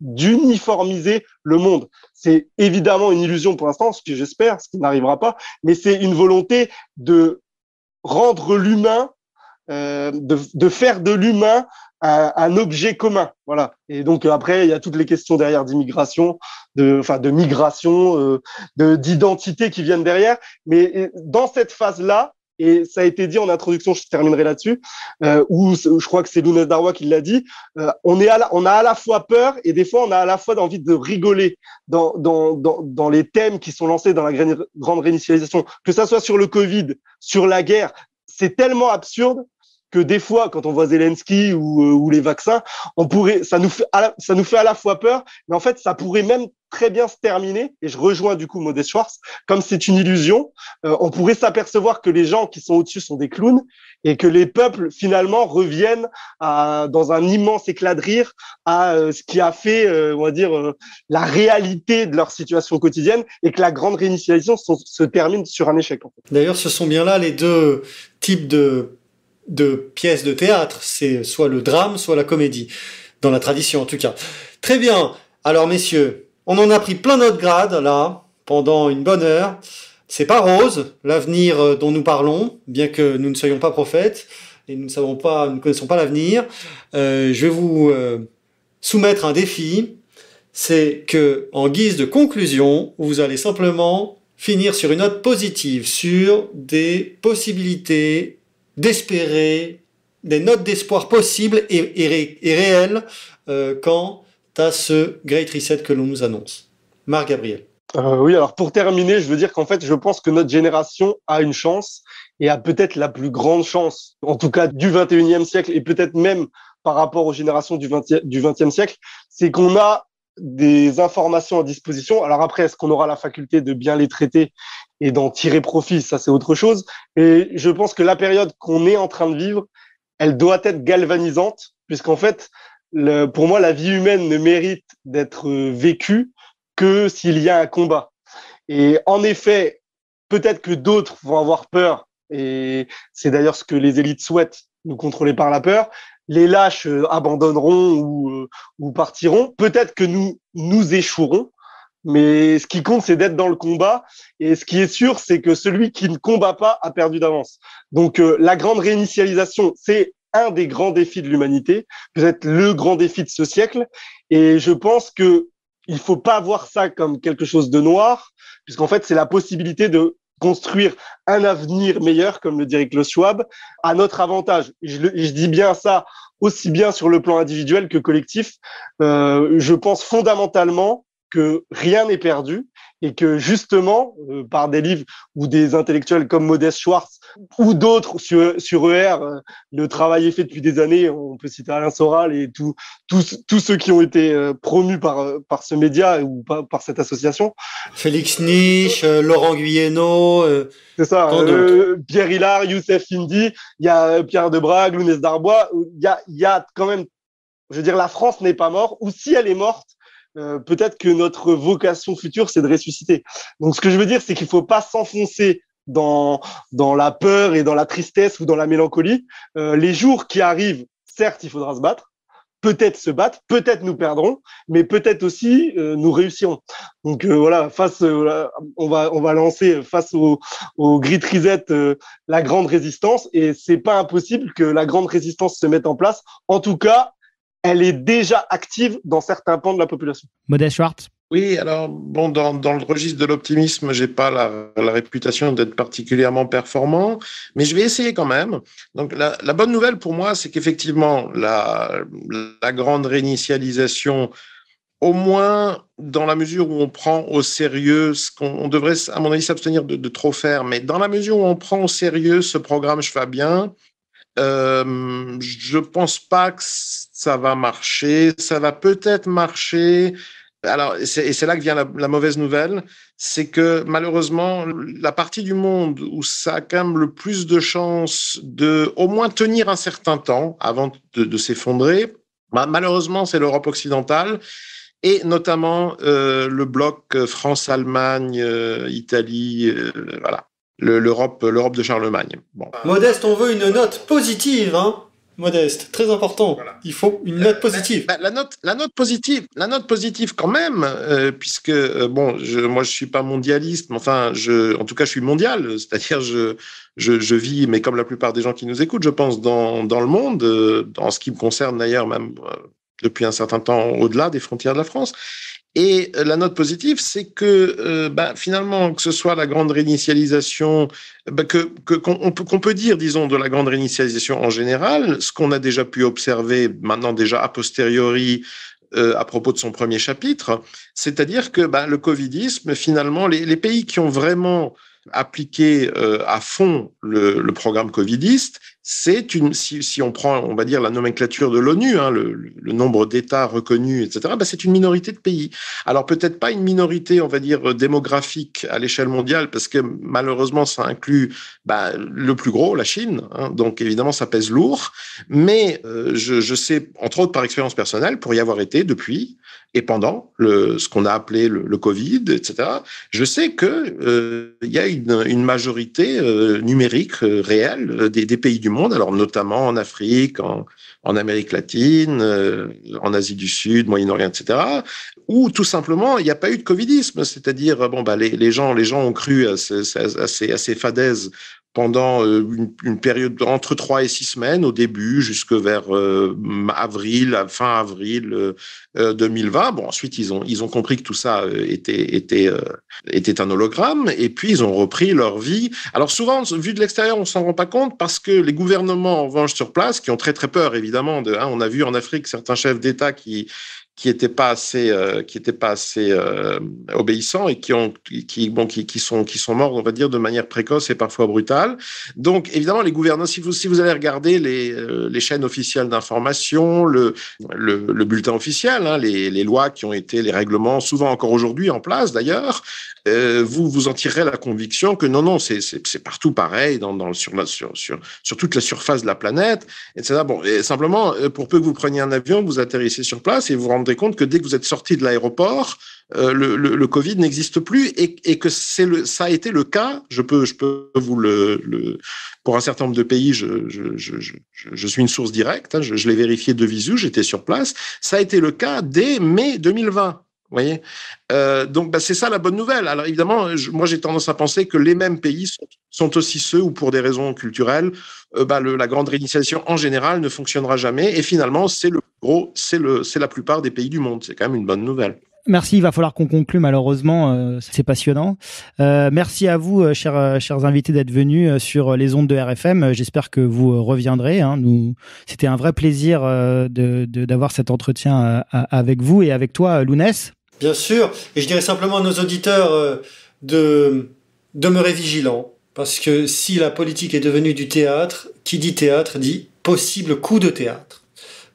d'uniformiser le monde. C'est évidemment une illusion pour l'instant, ce que j'espère, ce qui n'arrivera pas, mais c'est une volonté de rendre l'humain, de faire de l'humain un objet commun. Voilà. Et donc après, il y a toutes les questions derrière d'immigration, de migration, d'identité qui viennent derrière. Mais dans cette phase-là, et ça a été dit en introduction, je terminerai là-dessus, où je crois que c'est Lounès Darwa qui l'a dit, on a à la fois peur et des fois on a à la fois envie de rigoler dans les thèmes qui sont lancés dans la grande réinitialisation, que ça soit sur le Covid, sur la guerre. C'est tellement absurde que des fois, quand on voit Zelensky ou les vaccins, ça nous fait à la fois peur, mais en fait, ça pourrait même très bien se terminer. Et je rejoins du coup Modest Schwartz, comme c'est une illusion, on pourrait s'apercevoir que les gens qui sont au-dessus sont des clowns et que les peuples finalement reviennent dans un immense éclat de rire à ce qui a fait, on va dire, la réalité de leur situation quotidienne, et que la grande réinitialisation se termine sur un échec. En fait. D'ailleurs, ce sont bien là les deux types de pièces de théâtre, c'est soit le drame, soit la comédie, dans la tradition en tout cas. Très bien, alors messieurs, on en a pris plein notre grade là, pendant une bonne heure. C'est pas rose, l'avenir dont nous parlons, bien que nous ne soyons pas prophètes, et nous ne connaissons pas l'avenir. Je vais vous soumettre un défi, c'est que, en guise de conclusion, vous allez simplement finir sur une note positive, sur des possibilités d'espérer, des notes d'espoir possibles et réelles quant à ce Great Reset que l'on nous annonce. Marc Gabriel. Oui, alors pour terminer, je veux dire qu'en fait, je pense que notre génération a une chance, et a peut-être la plus grande chance, en tout cas du 21e siècle, et peut-être même par rapport aux générations du 20e siècle, c'est qu'on a des informations à disposition. Alors après, est-ce qu'on aura la faculté de bien les traiter et d'en tirer profit? Ça, c'est autre chose. Et je pense que la période qu'on est en train de vivre, elle doit être galvanisante, puisqu'en fait, pour moi, la vie humaine ne mérite d'être vécue que s'il y a un combat. Et en effet, peut-être que d'autres vont avoir peur, et c'est d'ailleurs ce que les élites souhaitent, nous contrôler par la peur. Les lâches abandonneront ou partiront. Peut-être que nous échouerons. Mais ce qui compte, c'est d'être dans le combat. Et ce qui est sûr, c'est que celui qui ne combat pas a perdu d'avance. Donc, la grande réinitialisation, c'est un des grands défis de l'humanité, peut-être le grand défi de ce siècle. Et je pense que il faut pas voir ça comme quelque chose de noir, puisqu'en fait, c'est la possibilité de construire un avenir meilleur, comme le dirait Klaus Schwab, à notre avantage. Je dis bien ça aussi bien sur le plan individuel que collectif. Je pense fondamentalement que rien n'est perdu et que justement, par des livres ou des intellectuels comme Modeste Schwartz ou d'autres sur ER, le travail est fait depuis des années. On peut citer Alain Soral et tous ceux qui ont été promus par ce média ou par cette association. Félix Niche, Laurent Guyeno. C'est ça. Pierre Hillard, Youssef Indy, il y a Pierre Debrague, Lounès Darbois. Il y a quand même, je veux dire, la France n'est pas morte. Ou si elle est morte, peut-être que notre vocation future, c'est de ressusciter. Donc, ce que je veux dire, c'est qu'il ne faut pas s'enfoncer dans la peur et dans la tristesse ou dans la mélancolie. Les jours qui arrivent, certes, il faudra se battre. Peut-être se battre, peut-être nous perdrons, mais peut-être aussi nous réussirons. Donc voilà, on va lancer face au Great Reset la grande résistance, et c'est pas impossible que la grande résistance se mette en place. En tout cas, elle est déjà active dans certains pans de la population. Modeste Schwartz. Oui, alors bon, dans le registre de l'optimisme, j'ai pas la réputation d'être particulièrement performant, mais je vais essayer quand même. Donc la bonne nouvelle pour moi, c'est qu'effectivement la grande réinitialisation, au moins dans la mesure où on prend au sérieux ce qu'on devrait, à mon avis, s'abstenir de trop faire, mais dans la mesure où on prend au sérieux ce programme Schwabien, je pense pas que ça va marcher. Ça va peut-être marcher. Alors, c'est là que vient la mauvaise nouvelle, c'est que malheureusement, la partie du monde où ça a quand même le plus de chances de au moins tenir un certain temps avant de s'effondrer, malheureusement, c'est l'Europe occidentale. Et notamment le bloc France-Allemagne, Italie, voilà. L'Europe de Charlemagne. Bon. Modeste, on veut une note positive, hein. Modeste, très important. Voilà. Il faut une note positive. La note positive quand même, puisque bon, moi je suis pas mondialiste, mais enfin, en tout cas, je suis mondial, c'est-à-dire je vis, mais comme la plupart des gens qui nous écoutent, je pense dans le monde, en ce qui me concerne d'ailleurs même depuis un certain temps au-delà des frontières de la France. Et la note positive, c'est que finalement, que ce soit la grande réinitialisation, qu'on peut dire, disons, de la grande réinitialisation en général, ce qu'on a déjà pu observer maintenant déjà a posteriori à propos de son premier chapitre, c'est-à-dire que le covidisme, finalement, les pays qui ont vraiment appliqué à fond le programme covidiste, c'est si on prend, on va dire, la nomenclature de l'ONU, hein, le nombre d'États reconnus, etc., c'est une minorité de pays. Alors peut-être pas une minorité, on va dire, démographique à l'échelle mondiale, parce que malheureusement, ça inclut le plus gros, la Chine, hein, donc évidemment, ça pèse lourd, mais je sais, entre autres par expérience personnelle, pour y avoir été depuis et pendant ce qu'on a appelé le Covid, etc., je sais que il y a une majorité numérique réelle des pays du monde, alors notamment en Afrique, en Amérique latine, en Asie du Sud, Moyen-Orient, etc., où tout simplement il n'y a pas eu de covidisme, c'est-à-dire les gens ont cru à ces fadaises pendant une période entre 3 et 6 semaines au début, jusque vers fin avril 2020. Bon, ensuite ils ont compris que tout ça était un hologramme, et puis ils ont repris leur vie. Alors souvent, vu de l'extérieur, on s'en rend pas compte, parce que les gouvernements en revanche sur place, qui ont très très peur évidemment on a vu en Afrique certains chefs d'État qui étaient pas assez obéissants et qui sont morts, on va dire, de manière précoce et parfois brutale. Donc évidemment, les gouvernants, si vous allez regarder les chaînes officielles d'information, le bulletin officiel, hein, les lois qui ont été, les règlements, souvent encore aujourd'hui en place d'ailleurs, vous en tirerez la conviction que non, c'est partout pareil sur toute la surface de la planète, etc. Bon, et simplement, pour peu que vous preniez un avion, vous atterrissez sur place et vous vous rendrez compte que dès que vous êtes sorti de l'aéroport, le Covid n'existe plus, et que ça a été le cas. Je peux vous pour un certain nombre de pays, je suis une source directe, hein, je l'ai vérifié de visu, j'étais sur place. Ça a été le cas dès mai 2020. Vous voyez, donc c'est ça la bonne nouvelle. Alors évidemment, moi j'ai tendance à penser que les mêmes pays sont aussi ceux où pour des raisons culturelles, la grande réinitialisation en général ne fonctionnera jamais. Et finalement, c'est la plupart des pays du monde. C'est quand même une bonne nouvelle. Merci, il va falloir qu'on conclue malheureusement, c'est passionnant. Merci à vous, chers invités, d'être venus sur les ondes de RFM. J'espère que vous reviendrez. C'était un vrai plaisir d'avoir cet entretien avec vous et avec toi, Lounès. Bien sûr, et je dirais simplement à nos auditeurs de demeurer vigilants, parce que si la politique est devenue du théâtre, qui dit théâtre dit possible coup de théâtre.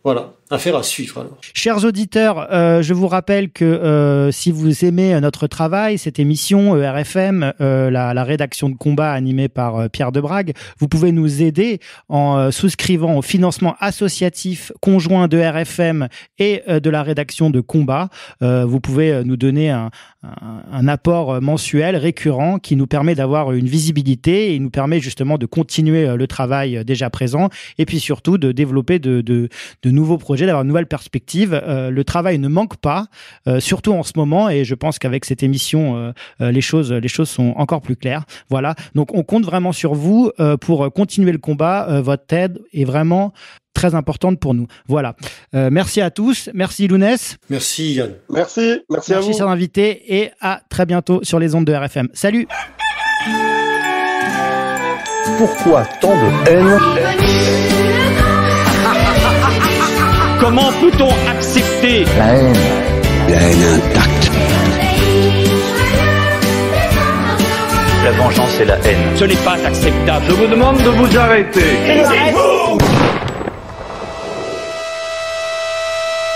Voilà, affaire à suivre alors. Chers auditeurs, je vous rappelle que si vous aimez notre travail, cette émission RFM, la rédaction de Combat animée par Pierre Debrague, vous pouvez nous aider en souscrivant au financement associatif conjoint de RFM et de la rédaction de Combat. Vous pouvez nous donner un apport mensuel récurrent qui nous permet d'avoir une visibilité et nous permet justement de continuer le travail déjà présent et puis surtout de développer de nouveaux projets, d'avoir une nouvelle perspective. Le travail ne manque pas, surtout en ce moment, et je pense qu'avec cette émission, les choses sont encore plus claires. Voilà, donc on compte vraiment sur vous pour continuer le combat. Votre aide est vraiment très importante pour nous. Voilà. Merci à tous. Merci Lounès. Merci Yann. Merci à vous. Merci chers invités et à très bientôt sur les ondes de RFM. Salut. Pourquoi tant de haine? Comment peut-on accepter La haine intacte. La vengeance et la haine. Ce n'est pas acceptable. Je vous demande de vous arrêter.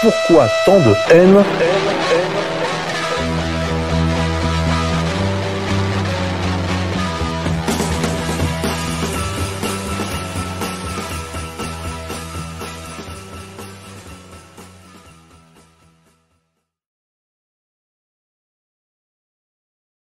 Pourquoi tant de haine?